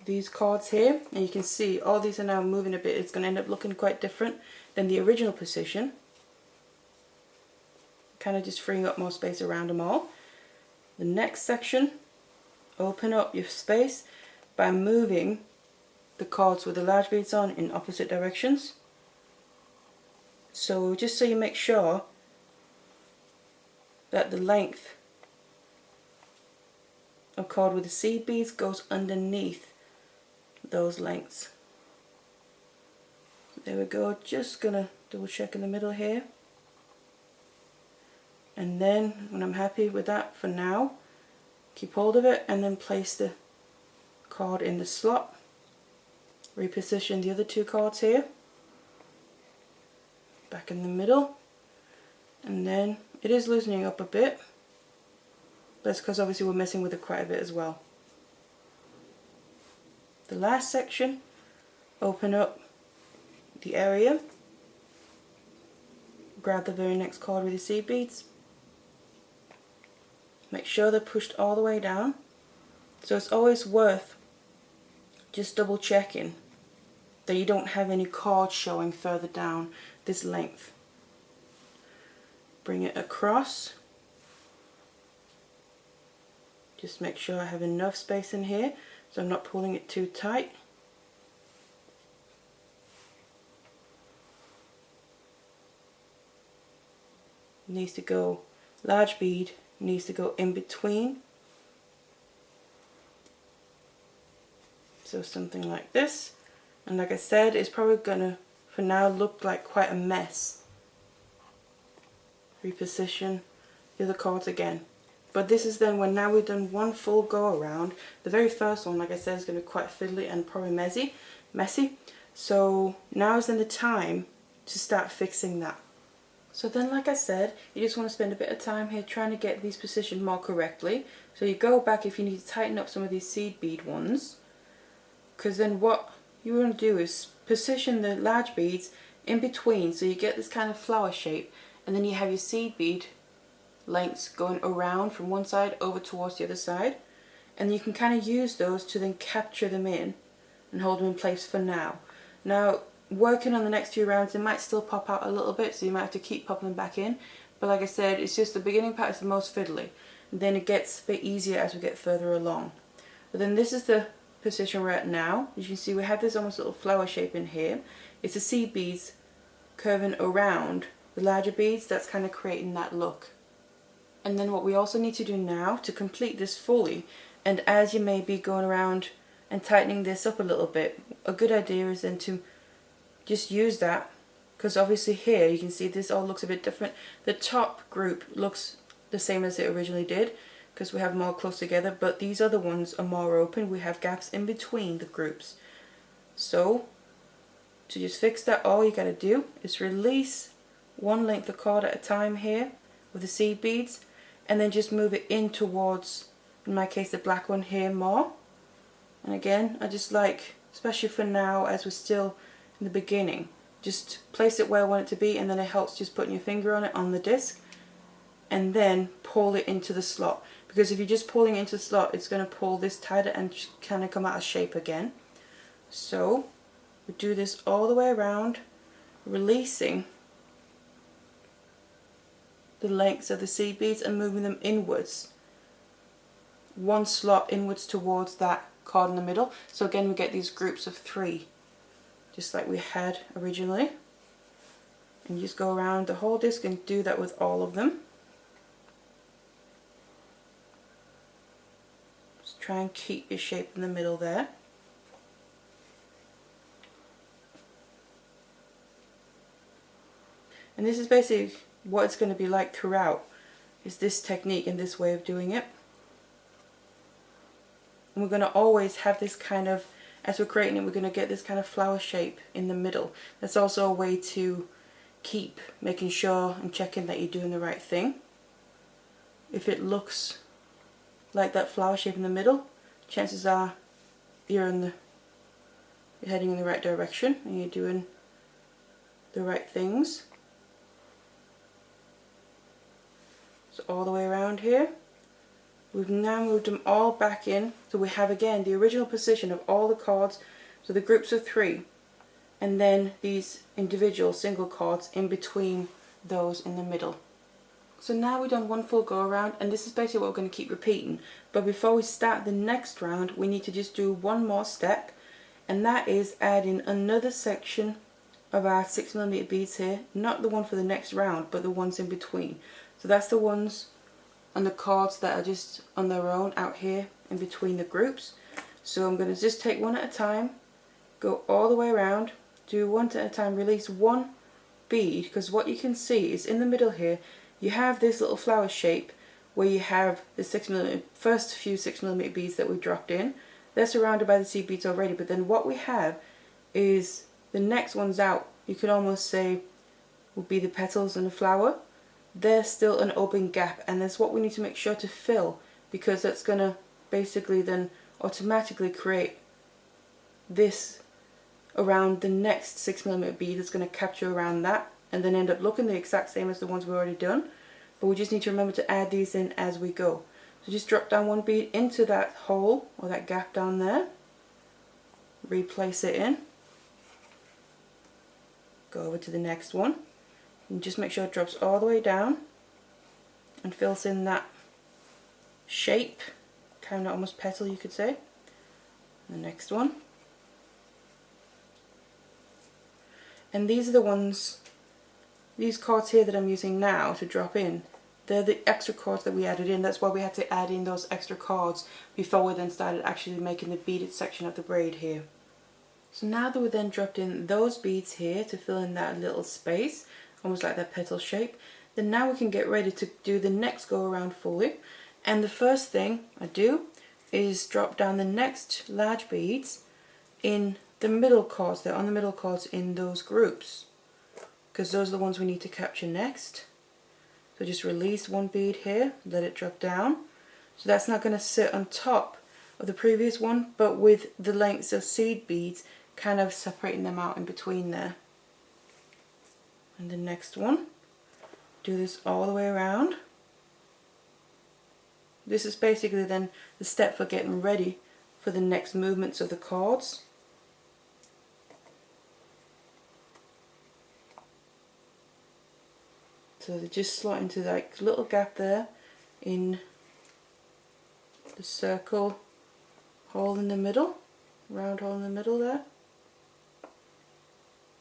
these cords here, and you can see all these are now moving a bit. It's going to end up looking quite different than the original position, kind of just freeing up more space around them all. The next section, open up your space by moving the cords with the large beads on in opposite directions. So just so you make sure that the length of cord with the seed beads goes underneath those lengths. There we go, just gonna double check in the middle here. And then when I'm happy with that for now, keep hold of it and then place the cord in the slot. Reposition the other two cords here, back in the middle, and then it is loosening up a bit. That's because obviously we're messing with it quite a bit as well. The last section, open up the area, grab the very next cord with your seed beads, make sure they're pushed all the way down. So it's always worth just double checking that you don't have any cords showing further down this length. Bring it across. Just make sure I have enough space in here so I'm not pulling it too tight. Needs to go, large bead needs to go in between. So something like this. And like I said, it's probably gonna, for now, look like quite a mess. Reposition the other cords again. But this is then when now we've done one full go around. The very first one, like I said, is going to be quite fiddly and probably messy. So now is then the time to start fixing that. So then, like I said, you just want to spend a bit of time here trying to get these positioned more correctly. So you go back if you need to tighten up some of these seed bead ones. Because then what you want to do is position the large beads in between so you get this kind of flower shape, and then you have your seed bead lengths going around from one side over towards the other side, and you can kind of use those to then capture them in and hold them in place for now. Now working on the next few rounds, they might still pop out a little bit, so you might have to keep popping them back in, but like I said, it's just the beginning part is the most fiddly, and then it gets a bit easier as we get further along. But then this is the position we're at now. As you can see, we have this almost little flower shape in here. It's the seed beads curving around the larger beads that's kind of creating that look. And then what we also need to do now to complete this fully, and as you may be going around and tightening this up a little bit, a good idea is then to just use that, because obviously here you can see this all looks a bit different. The top group looks the same as it originally did because we have them all close together, but these other ones are more open. We have gaps in between the groups. So to just fix that, all you got to do is release one length of cord at a time here with the seed beads, and then just move it in towards, in my case, the black one here more. And again, I just like, especially for now as we're still in the beginning, just place it where I want it to be, and then it helps just putting your finger on it on the disc and then pull it into the slot, because if you're just pulling into the slot, it's going to pull this tighter and kind of come out of shape again. So we do this all the way around, releasing the lengths of the seed beads and moving them inwards. One slot inwards towards that card in the middle. So again, we get these groups of 3, just like we had originally. And you just go around the whole disc and do that with all of them. Just try and keep your shape in the middle there. And this is basically what it's going to be like throughout, is this technique and this way of doing it. And we're going to always have this kind of, as we're creating it, we're going to get this kind of flower shape in the middle. That's also a way to keep making sure and checking that you're doing the right thing. If it looks like that flower shape in the middle, chances are you're heading in the right direction and you're doing the right things. So all the way around here. We've now moved them all back in, so we have again the original position of all the cards, so the groups of 3, and then these individual single cards in between those in the middle. So now we've done one full go around, and this is basically what we're going to keep repeating. But before we start the next round, we need to just do one more step, and that is adding another section of our 6mm beads here, not the one for the next round, but the ones in between. So that's the ones on the cards that are just on their own out here in between the groups. So I'm going to just take one at a time, go all the way around, do one at a time, release one bead, because what you can see is in the middle here you have this little flower shape where you have the 6mm, first few 6mm beads that we dropped in. They're surrounded by the seed beads already, but then what we have is the next ones out, you could almost say would be the petals and the flower. There's still an open gap, and that's what we need to make sure to fill, because that's going to basically then automatically create this around the next 6mm bead that's going to capture around that and then end up looking the exact same as the ones we've already done. But we just need to remember to add these in as we go. So just drop down one bead into that hole or that gap down there, replace it in, go over to the next one, and just make sure it drops all the way down and fills in that shape, kind of almost petal you could say. The next one. And these are the ones, these cards here that I'm using now to drop in, they're the extra cards that we added in. That's why we had to add in those extra cards before we then started actually making the beaded section of the braid here. So now that we then dropped in those beads here to fill in that little space, almost like that petal shape, then now we can get ready to do the next go around fully. And the first thing I do is drop down the next large beads in the middle cards. They're on the middle cards in those groups, because those are the ones we need to capture next. So just release one bead here, let it drop down. So that's not going to sit on top of the previous one, but with the lengths of seed beads kind of separating them out in between there. And the next one, do this all the way around. This is basically then the step for getting ready for the next movements of the cards. So they just slot into that little gap there in the circle hole in the middle, round hole in the middle there,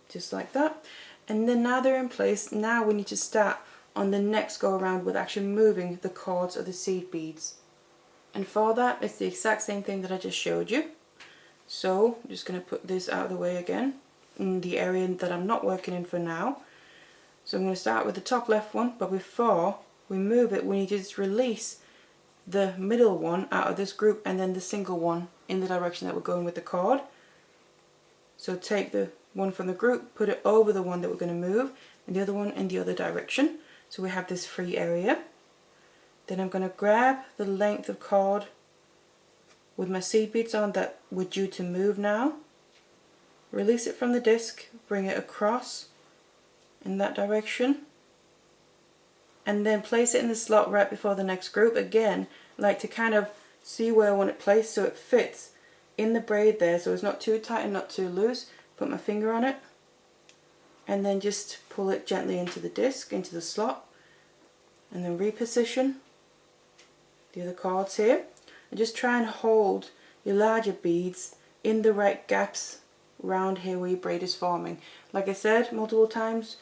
just like that. And then now they're in place, now we need to start on the next go around with actually moving the cards of the seed beads. And for that, it's the exact same thing that I just showed you. So I'm just going to put this out of the way again in the area that I'm not working in for now. So I'm going to start with the top left one, but before we move it, we need to just release the middle one out of this group and then the single one in the direction that we're going with the card. So take the one from the group, put it over the one that we're going to move, and the other one in the other direction. So we have this free area. Then I'm going to grab the length of card with my seed beads on that we're due to move now. Release it from the disc, bring it across in that direction, and then place it in the slot right before the next group. Again, like to kind of see where I want it placed so it fits in the braid there, so it's not too tight and not too loose. Put my finger on it and then just pull it gently into the disc, into the slot, and then reposition the other cords here, and just try and hold your larger beads in the right gaps around here where your braid is forming. Like I said multiple times,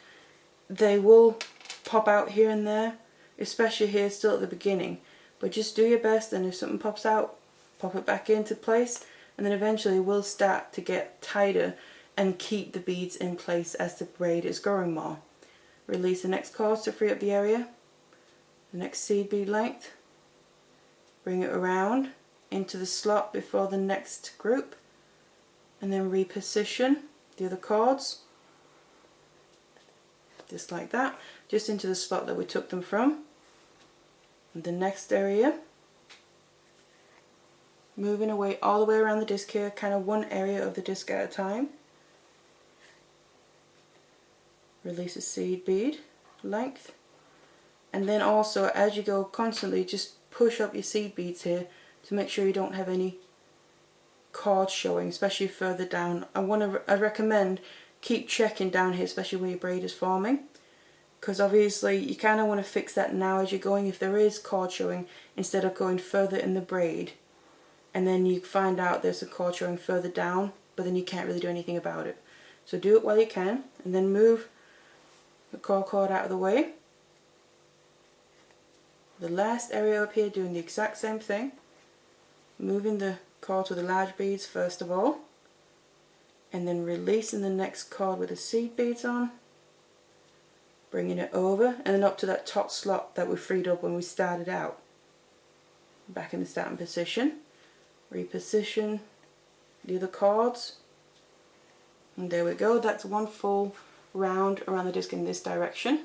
they will pop out here and there, especially here still at the beginning, but just do your best, and if something pops out, pop it back into place, and then eventually it will start to get tighter and keep the beads in place as the braid is growing more. Release the next cords to free up the area, the next seed bead length, bring it around into the slot before the next group, and then reposition the other cords just like that, just into the slot that we took them from. And the next area, moving away all the way around the disc here, kind of one area of the disc at a time. Release a seed bead length, and then also as you go constantly just push up your seed beads here to make sure you don't have any cords showing, especially further down. I recommend keep checking down here, especially where your braid is forming, because obviously you kind of want to fix that now as you're going if there is cord showing, instead of going further in the braid and then you find out there's a cord showing further down, but then you can't really do anything about it. So do it while you can, and then move the cord out of the way. The last area up here, doing the exact same thing, moving the cord with the large beads first of all, and then releasing the next cord with the seed beads on, bringing it over and then up to that top slot that we freed up when we started out. Back in the starting position, reposition the other cords, and there we go. That's one full round around the disc in this direction,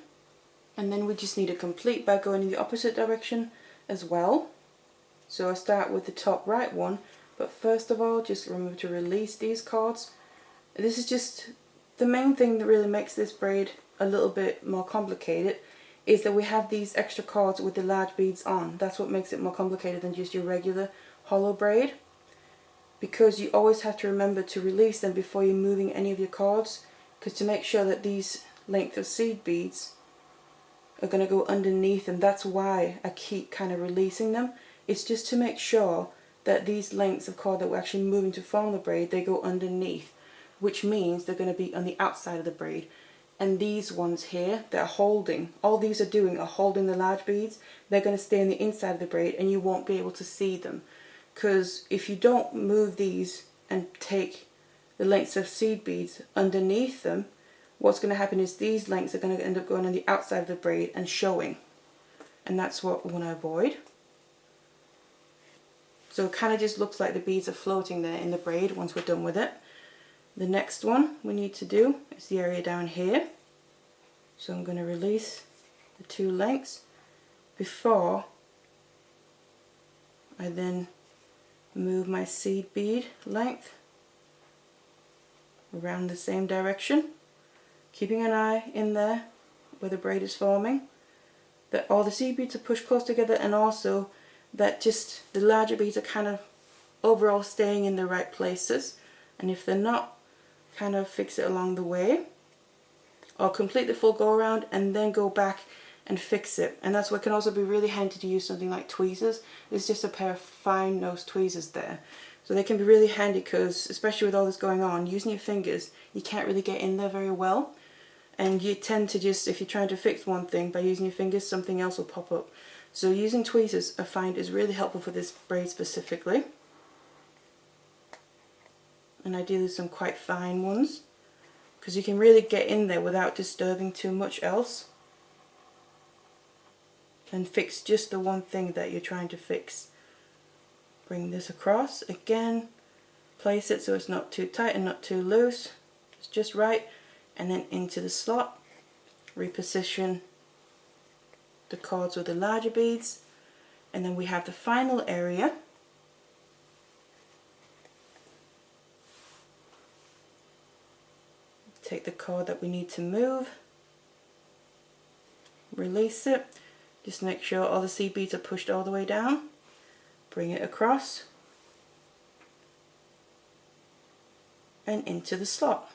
and then we just need to complete by going in the opposite direction as well. So I start with the top right one, but first of all just remember to release these cords. This is just the main thing that really makes this braid a little bit more complicated, is that we have these extra cords with the large beads on. That's what makes it more complicated than just your regular hollow braid, because you always have to remember to release them before you're moving any of your cords, because to make sure that these length of seed beads are going to go underneath, and that's why I keep kind of releasing them. It's just to make sure that these lengths of cord that we're actually moving to form the braid, they go underneath, which means they're going to be on the outside of the braid. And these ones here, they're holding, all these are doing are holding the large beads. They're going to stay on the inside of the braid and you won't be able to see them, because if you don't move these and take the lengths of seed beads underneath them, what's going to happen is these lengths are going to end up going on the outside of the braid and showing, and that's what we want to avoid. So it kind of just looks like the beads are floating there in the braid once we're done with it. The next one we need to do is the area down here. So I'm going to release the two lengths before I then move my seed bead length around the same direction, keeping an eye in there where the braid is forming, that all the seed beads are pushed close together, and also that just the larger beads are kind of overall staying in the right places, and if they're not, kind of fix it along the way, or complete the full go around and then go back and fix it. And that's what can also be really handy to use something like tweezers. There's just a pair of fine nose tweezers there, so they can be really handy, because especially with all this going on, using your fingers you can't really get in there very well, and you tend to just, if you're trying to fix one thing by using your fingers, something else will pop up. So using tweezers I find is really helpful for this braid specifically, and ideally some quite fine ones, because you can really get in there without disturbing too much else, and fix just the one thing that you're trying to fix. Bring this across again, place it so it's not too tight and not too loose, it's just right, and then into the slot, reposition the cords with the larger beads, and then we have the final area. Take the cord that we need to move, release it, just make sure all the seed beads are pushed all the way down, bring it across and into the slot,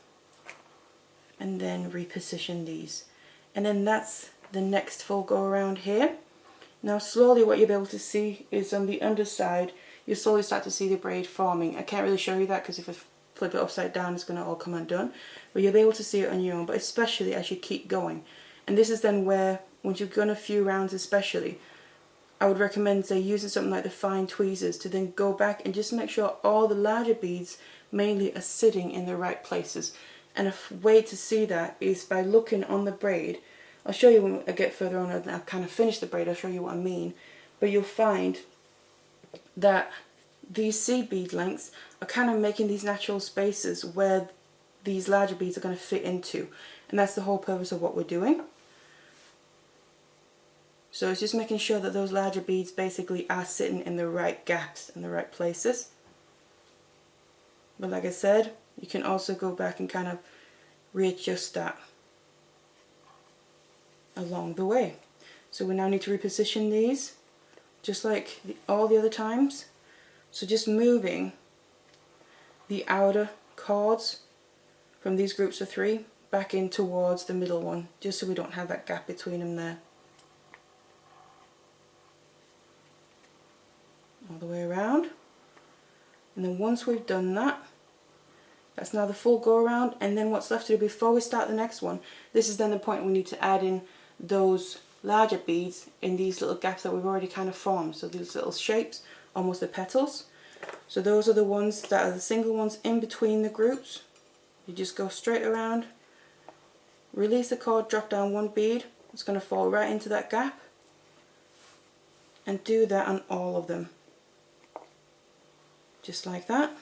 and then reposition these, and then that's the next full go around here. Now slowly what you'll be able to see is on the underside, you slowly start to see the braid forming. I can't really show you that because if I flip it upside down it's going to all come undone, but you'll be able to see it on your own, but especially as you keep going. And this is then where, once you've done a few rounds especially, I would recommend, say, using something like the fine tweezers to then go back and just make sure all the larger beads mainly are sitting in the right places. And a way to see that is by looking on the braid. I'll show you when I get further on and I've kind of finished the braid, I'll show you what I mean. But you'll find that these seed bead lengths are kind of making these natural spaces where these larger beads are going to fit into. And that's the whole purpose of what we're doing. So it's just making sure that those larger beads basically are sitting in the right gaps and the right places. But like I said, you can also go back and kind of readjust that along the way. So we now need to reposition these just like all the other times. So just moving the outer cords from these groups of 3 back in towards the middle one, just so we don't have that gap between them there. All the way around, and then once we've done that, that's now the full go around. And then what's left to do before we start the next one, this is then the point we need to add in those larger beads in these little gaps that we've already kind of formed. So these little shapes, almost the petals. So those are the ones that are the single ones in between the groups. You just go straight around, release the cord, drop down 1 bead, it's going to fall right into that gap, and do that on all of them. Just like that.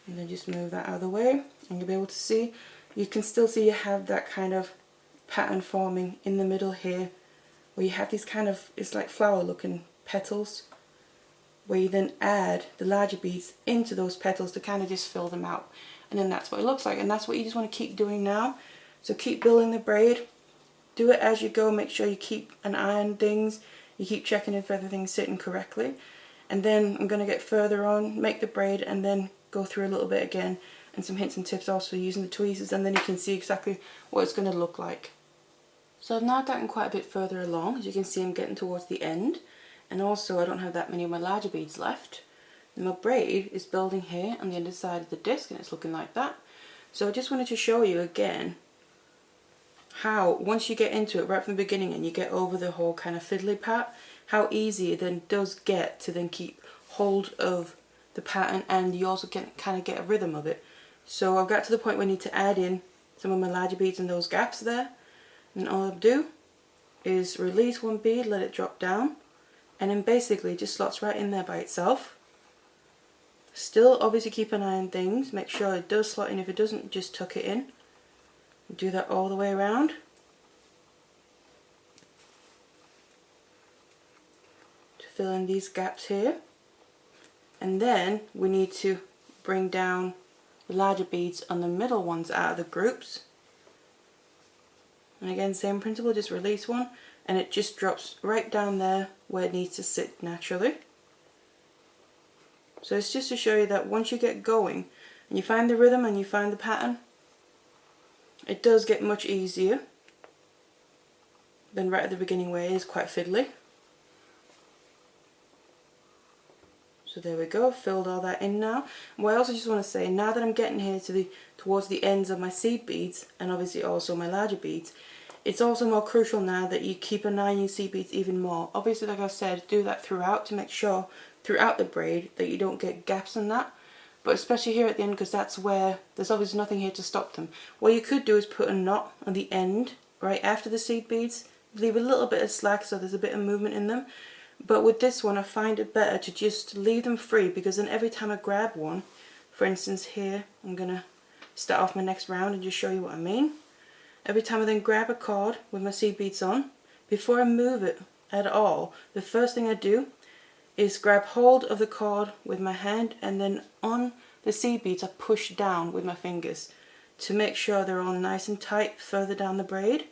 And then just move that out of the way, and you'll be able to see, you can still see you have that kind of pattern forming in the middle here, where you have these kind of, it's like flower looking petals, where you then add the larger beads into those petals to kind of just fill them out. And then that's what it looks like, and that's what you just want to keep doing now. So keep building the braid. Do it as you go, make sure you keep an eye on things, you keep checking if everything's sitting correctly. And then I'm going to get further on, make the braid, and then go through a little bit again, and some hints and tips also using the tweezers, and then you can see exactly what it's going to look like. So I've now gotten quite a bit further along. As you can see, I'm getting towards the end, and also I don't have that many of my larger beads left. And my braid is building here on the underside of the disc, and it's looking like that. So I just wanted to show you again how, once you get into it right from the beginning and you get over the whole kind of fiddly part, how easy it then does get to then keep hold of the pattern, and you also can kind of get a rhythm of it. So I've got to the point where I need to add in some of my larger beads in those gaps there, and all I'll do is release 1 bead, let it drop down, and then basically it just slots right in there by itself. Still obviously keep an eye on things, make sure it does slot in. If it doesn't, just tuck it in. Do that all the way around. To fill in these gaps here. And then we need to bring down the larger beads on the middle ones out of the groups. And again, same principle, just release 1 and it just drops right down there where it needs to sit naturally. So it's just to show you that once you get going and you find the rhythm and you find the pattern, it does get much easier than right at the beginning where it is quite fiddly. So there we go, filled all that in now. And what I also just want to say, now that I'm getting here to towards the ends of my seed beads, and obviously also my larger beads, it's also more crucial now that you keep an eye on your seed beads even more. Obviously, like I said, do that throughout to make sure throughout the braid that you don't get gaps in that. But especially here at the end, because that's where there's obviously nothing here to stop them. What you could do is put a knot on the end right after the seed beads, leave a little bit of slack so there's a bit of movement in them. But with this one I find it better to just leave them free, because then every time I grab one, for instance here, I'm going to start off my next round and just show you what I mean. Every time I then grab a cord with my seed beads on, before I move it at all, the first thing I do is grab hold of the cord with my hand, and then on the seed beads I push down with my fingers to make sure they're all nice and tight further down the braid,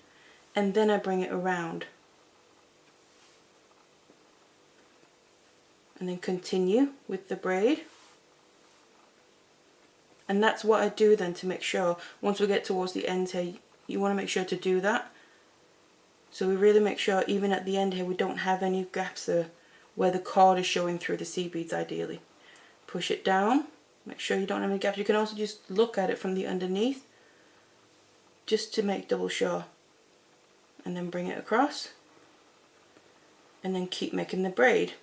and then I bring it around. And then continue with the braid. And that's what I do then to make sure, once we get towards the end here, you want to make sure to do that. So we really make sure even at the end here we don't have any gaps there where the cord is showing through the seed beads ideally. Push it down, make sure you don't have any gaps. You can also just look at it from the underneath just to make double sure. And then bring it across and then keep making the braid.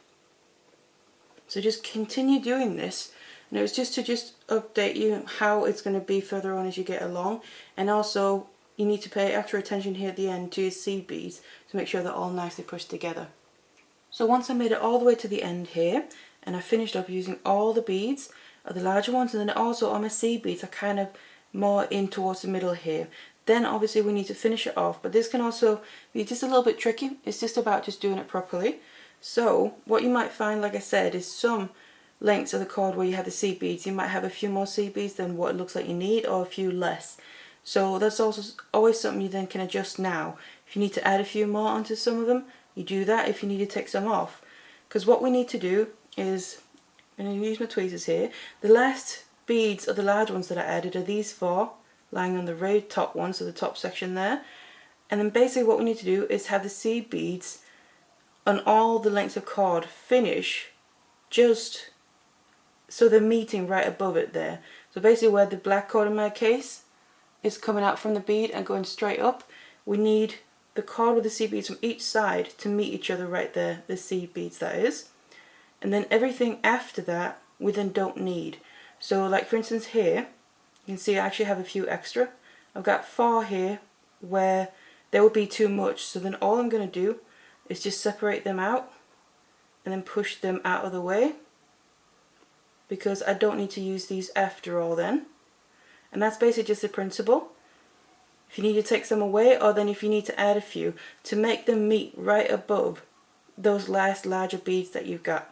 So just continue doing this. And it was just to update you how it's going to be further on as you get along. And also you need to pay extra attention here at the end to your seed beads to make sure they're all nicely pushed together. So once I made it all the way to the end here, and I finished up using all the beads, the larger ones, and then also on my seed beads are kind of more in towards the middle here. Then obviously we need to finish it off, but this can also be just a little bit tricky. It's just about just doing it properly. So what you might find, like I said, is some lengths of the cord where you have the seed beads, you might have a few more seed beads than what it looks like you need, or a few less. So that's also always something you then can adjust now. If you need to add a few more onto some of them, you do that. If you need to take some off, because what we need to do is, I'm going to use my tweezers here, the last beads or the large ones that I added are these four lying on the very top one, so the top section there. And then basically what we need to do is have the seed beads on all the lengths of cord finish just so they're meeting right above it there. So basically where the black cord in my case is coming out from the bead and going straight up, we need the cord with the seed beads from each side to meet each other right there, the seed beads that is. And then everything after that we then don't need. So like for instance here, you can see I actually have a few extra. I've got 4 here where there would be too much, so then all I'm going to do is just separate them out and then push them out of the way, because I don't need to use these after all then. And that's basically just the principle. If you need to take some away, or then if you need to add a few to make them meet right above those last larger beads that you've got.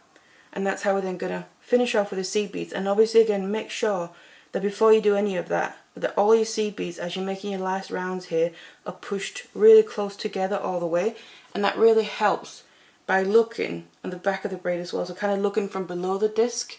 And that's how we're then going to finish off with the seed beads. And obviously again, make sure that before you do any of that, that all your seed beads as you're making your last rounds here are pushed really close together all the way. And that really helps by looking on the back of the braid as well, so kind of looking from below the disc.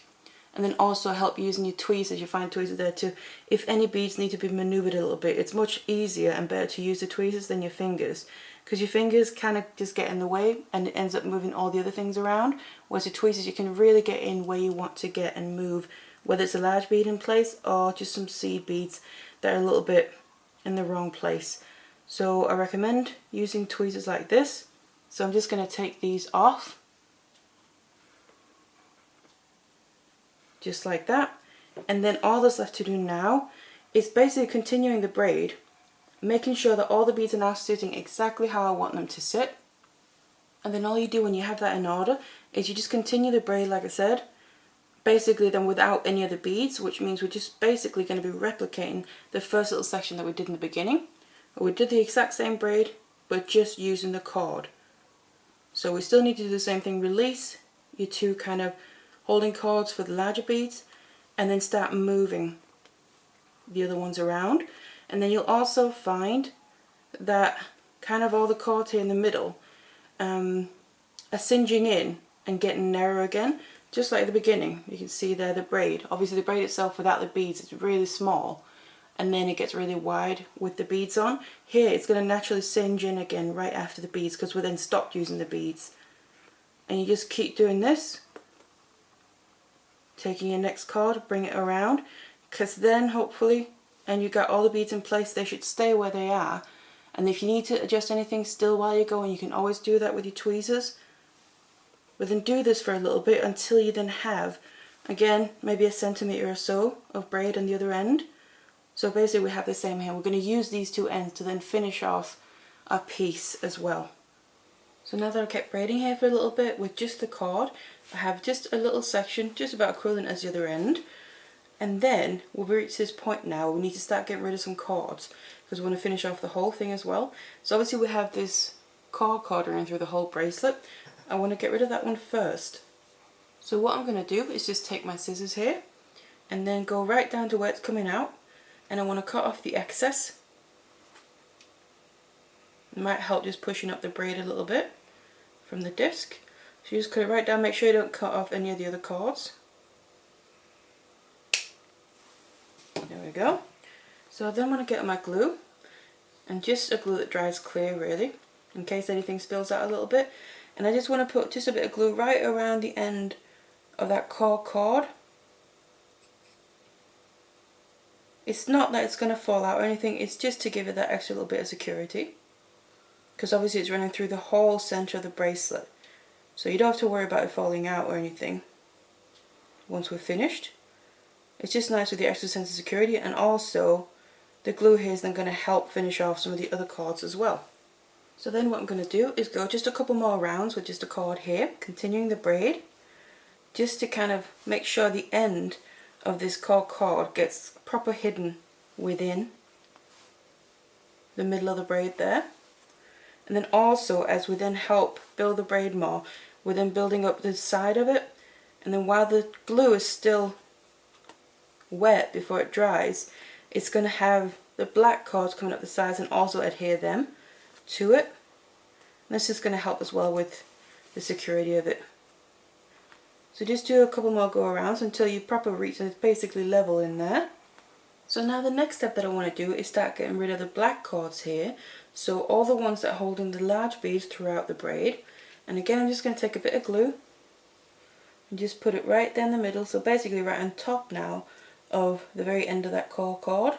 And then also help using your tweezers, your fine tweezers there too. If any beads need to be maneuvered a little bit, it's much easier and better to use the tweezers than your fingers, because your fingers kind of just get in the way and it ends up moving all the other things around, whereas the tweezers you can really get in where you want to get and move, whether it's a large bead in place or just some seed beads that are a little bit in the wrong place. So I recommend using tweezers like this. So I'm just going to take these off, just like that. And then all that's left to do now is basically continuing the braid, making sure that all the beads are now sitting exactly how I want them to sit. And then all you do when you have that in order is you just continue the braid like I said, basically then without any of the beads, which means we're just basically going to be replicating the first little section that we did in the beginning. We did the exact same braid but just using the cord. So we still need to do the same thing, release your 2 kind of holding cords for the larger beads, and then start moving the other ones around. And then you'll also find that kind of all the cords here in the middle are singeing in and getting narrow again, just like at the beginning. You can see there the braid. Obviously the braid itself without the beads is really small, and then it gets really wide with the beads on. Here it's going to naturally singe in again right after the beads, because we then stopped using the beads. And you just keep doing this, taking your next cord, bring it around, because then hopefully, and you've got all the beads in place, they should stay where they are. And if you need to adjust anything still while you're going, you can always do that with your tweezers. But then do this for a little bit until you then have, again, maybe 1 centimeter or so of braid on the other end. So basically we have the same here. We're going to use these 2 ends to then finish off our piece as well. So now that I've kept braiding here for a little bit with just the cord, I have just a little section, just about equivalent as the other end. And then we'll reach this point now where we need to start getting rid of some cords, because we want to finish off the whole thing as well. So obviously we have this cord running through the whole bracelet. I want to get rid of that one first. So what I'm going to do is just take my scissors here and then go right down to where it's coming out, and I want to cut off the excess. It might help just pushing up the braid a little bit from the disc. So you just cut it right down, make sure you don't cut off any of the other cords. There we go. So then I'm going to get my glue, and just a glue that dries clear really, in case anything spills out a little bit. And I just want to put just a bit of glue right around the end of that cord. It's not that it's going to fall out or anything, it's just to give it that extra little bit of security. Because obviously it's running through the whole centre of the bracelet. So you don't have to worry about it falling out or anything once we're finished. It's just nice with the extra sense of security, and also the glue here is then going to help finish off some of the other cords as well. So then what I'm going to do is go just a couple more rounds with just a cord here, continuing the braid, just to kind of make sure the end of this cord gets proper hidden within the middle of the braid there. And then also, as we then help build the braid more, we're then building up the side of it, and then while the glue is still wet before it dries, it's going to have the black cords coming up the sides and also adhere them to it. And this is going to help as well with the security of it. So just do a couple more go arounds until you properly reach and it's basically level in there. So now the next step that I want to do is start getting rid of the black cords here. So all the ones that are holding the large beads throughout the braid. And again, I'm just going to take a bit of glue and just put it right there in the middle. So basically right on top now of the very end of that cord.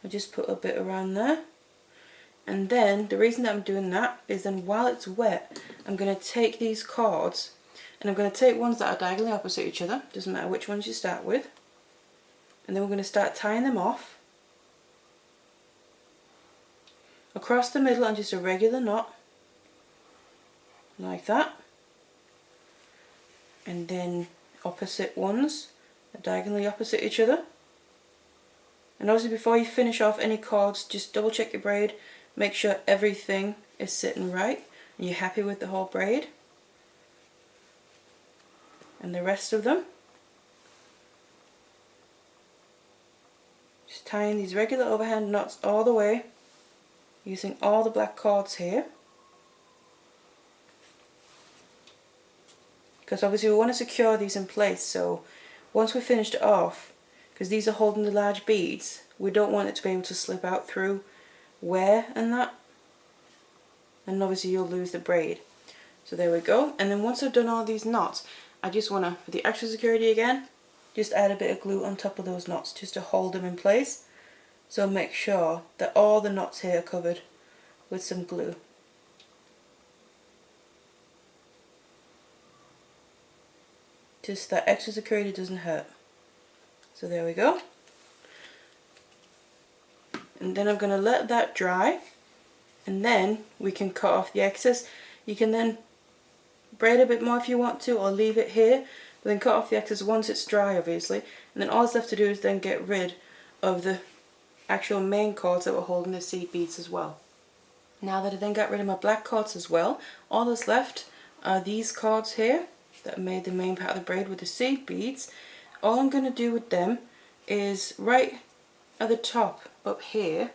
I just put a bit around there. And then the reason that I'm doing that is then while it's wet, I'm going to take these cords and I'm going to take ones that are diagonally opposite each other, doesn't matter which ones you start with, and then we're going to start tying them off across the middle on just a regular knot, like that, and then opposite ones are diagonally opposite each other. And obviously before you finish off any cords, just double check your braid, make sure everything is sitting right and you're happy with the whole braid. And the rest of them, just tying these regular overhand knots all the way, using all the black cords here, because obviously we want to secure these in place. So once we've finished it off, because these are holding the large beads, we don't want it to be able to slip out through wear and that, and obviously you'll lose the braid. So there we go. And then once I've done all these knots, I just want to, for the extra security again, just add a bit of glue on top of those knots just to hold them in place. So make sure that all the knots here are covered with some glue. Just that extra security doesn't hurt. So there we go. And then I'm going to let that dry, and then we can cut off the excess. You can then braid a bit more if you want to, or leave it here, but then cut off the excess once it's dry obviously. And then all that's left to do is then get rid of the actual main cords that were holding the seed beads as well. Now that I then got rid of my black cords as well, all that's left are these cords here that made the main part of the braid with the seed beads. All I'm going to do with them is right at the top up here,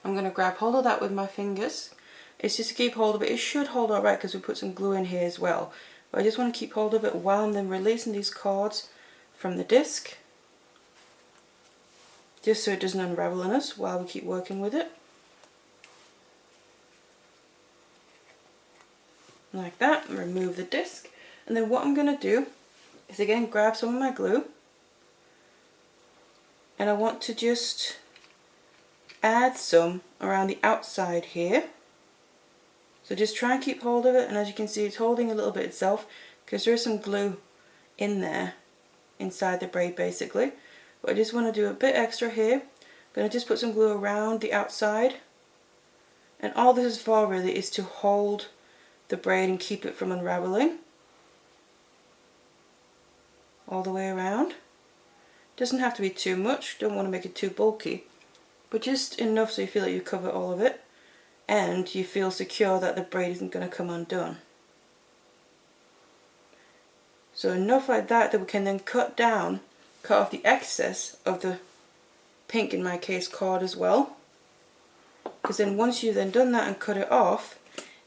I'm going to grab hold of that with my fingers. It's just to keep hold of it. It should hold alright because we put some glue in here as well. But I just want to keep hold of it while I'm then releasing these cords from the disc, just so it doesn't unravel on us while we keep working with it. Like that, and remove the disc. And then what I'm going to do is again grab some of my glue, and I want to just add some around the outside here. So just try and keep hold of it, and as you can see it's holding a little bit itself because there is some glue in there inside the braid basically. But I just want to do a bit extra here. I'm going to just put some glue around the outside, and all this is for really is to hold the braid and keep it from unraveling all the way around. Doesn't have to be too much, don't want to make it too bulky, but just enough so you feel like you cover all of it and you feel secure that the braid isn't going to come undone. So enough like that that we can then cut off the excess of the pink, in my case, cord as well. Because then once you've then done that and cut it off,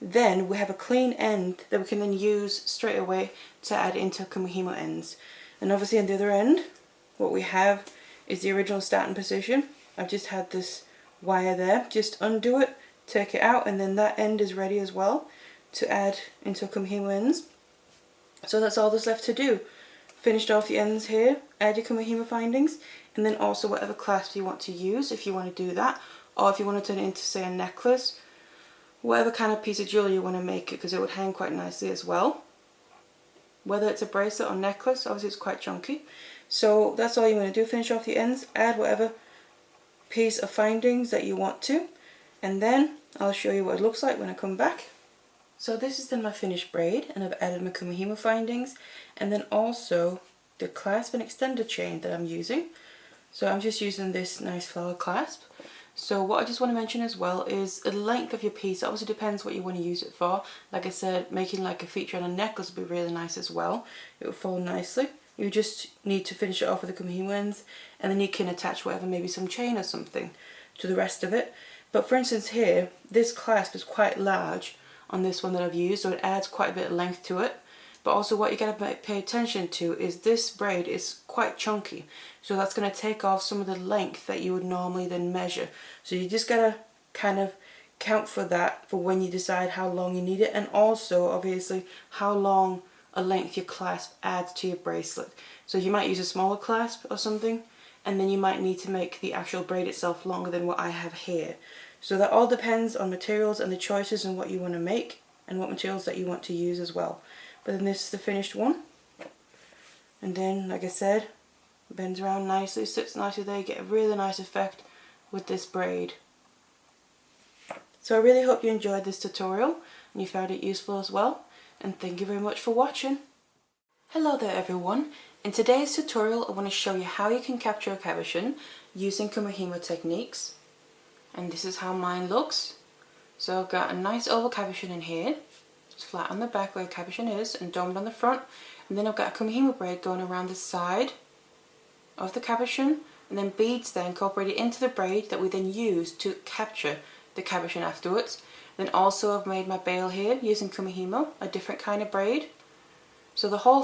then we have a clean end that we can then use straight away to add into Kumihimo ends. And obviously on the other end, what we have is the original starting position. I've just had this wire there. Just undo it, take it out, and then that end is ready as well to add into Kumihimo ends. So that's all there's left to do. Finished off the ends here, add your Kumihimo findings, and then also whatever clasp you want to use if you want to do that, or if you want to turn it into, say, a necklace, whatever kind of piece of jewelry you want to make it, because it would hang quite nicely as well. Whether it's a bracelet or necklace, obviously it's quite chunky. So that's all you want to do, finish off the ends, add whatever piece of findings that you want to, and then I'll show you what it looks like when I come back. So this is then my finished braid, and I've added my Kumihimo findings, and then also the clasp and extender chain that I'm using. So I'm just using this nice flower clasp. So what I just want to mention as well is the length of your piece. It obviously depends what you want to use it for. Like I said, making like a feature on a necklace would be really nice as well. It will fold nicely. You just need to finish it off with the Kumihimo ends, and then you can attach whatever, maybe some chain or something to the rest of it. But for instance here, this clasp is quite large on this one that I've used, so it adds quite a bit of length to it. But also what you gotta pay attention to is this braid is quite chunky, so that's gonna take off some of the length that you would normally then measure. So you just gotta kind of count for that for when you decide how long you need it, and also obviously how long a length your clasp adds to your bracelet. So you might use a smaller clasp or something, and then you might need to make the actual braid itself longer than what I have here. So that all depends on materials and the choices and what you want to make and what materials that you want to use as well. But then this is the finished one. And then, like I said, bends around nicely, sits nicely there, you get a really nice effect with this braid. So I really hope you enjoyed this tutorial and you found it useful as well. And thank you very much for watching. Hello there everyone. In today's tutorial I want to show you how you can capture a cabochon using Kumihimo techniques. And this is how mine looks. So I've got a nice oval cabochon in here, just flat on the back where a cabochon is and domed on the front, and then I've got a Kumihimo braid going around the side of the cabochon, and then beads there incorporated into the braid that we then use to capture the cabochon afterwards. Then also I've made my bail here using Kumihimo, a different kind of braid. So the whole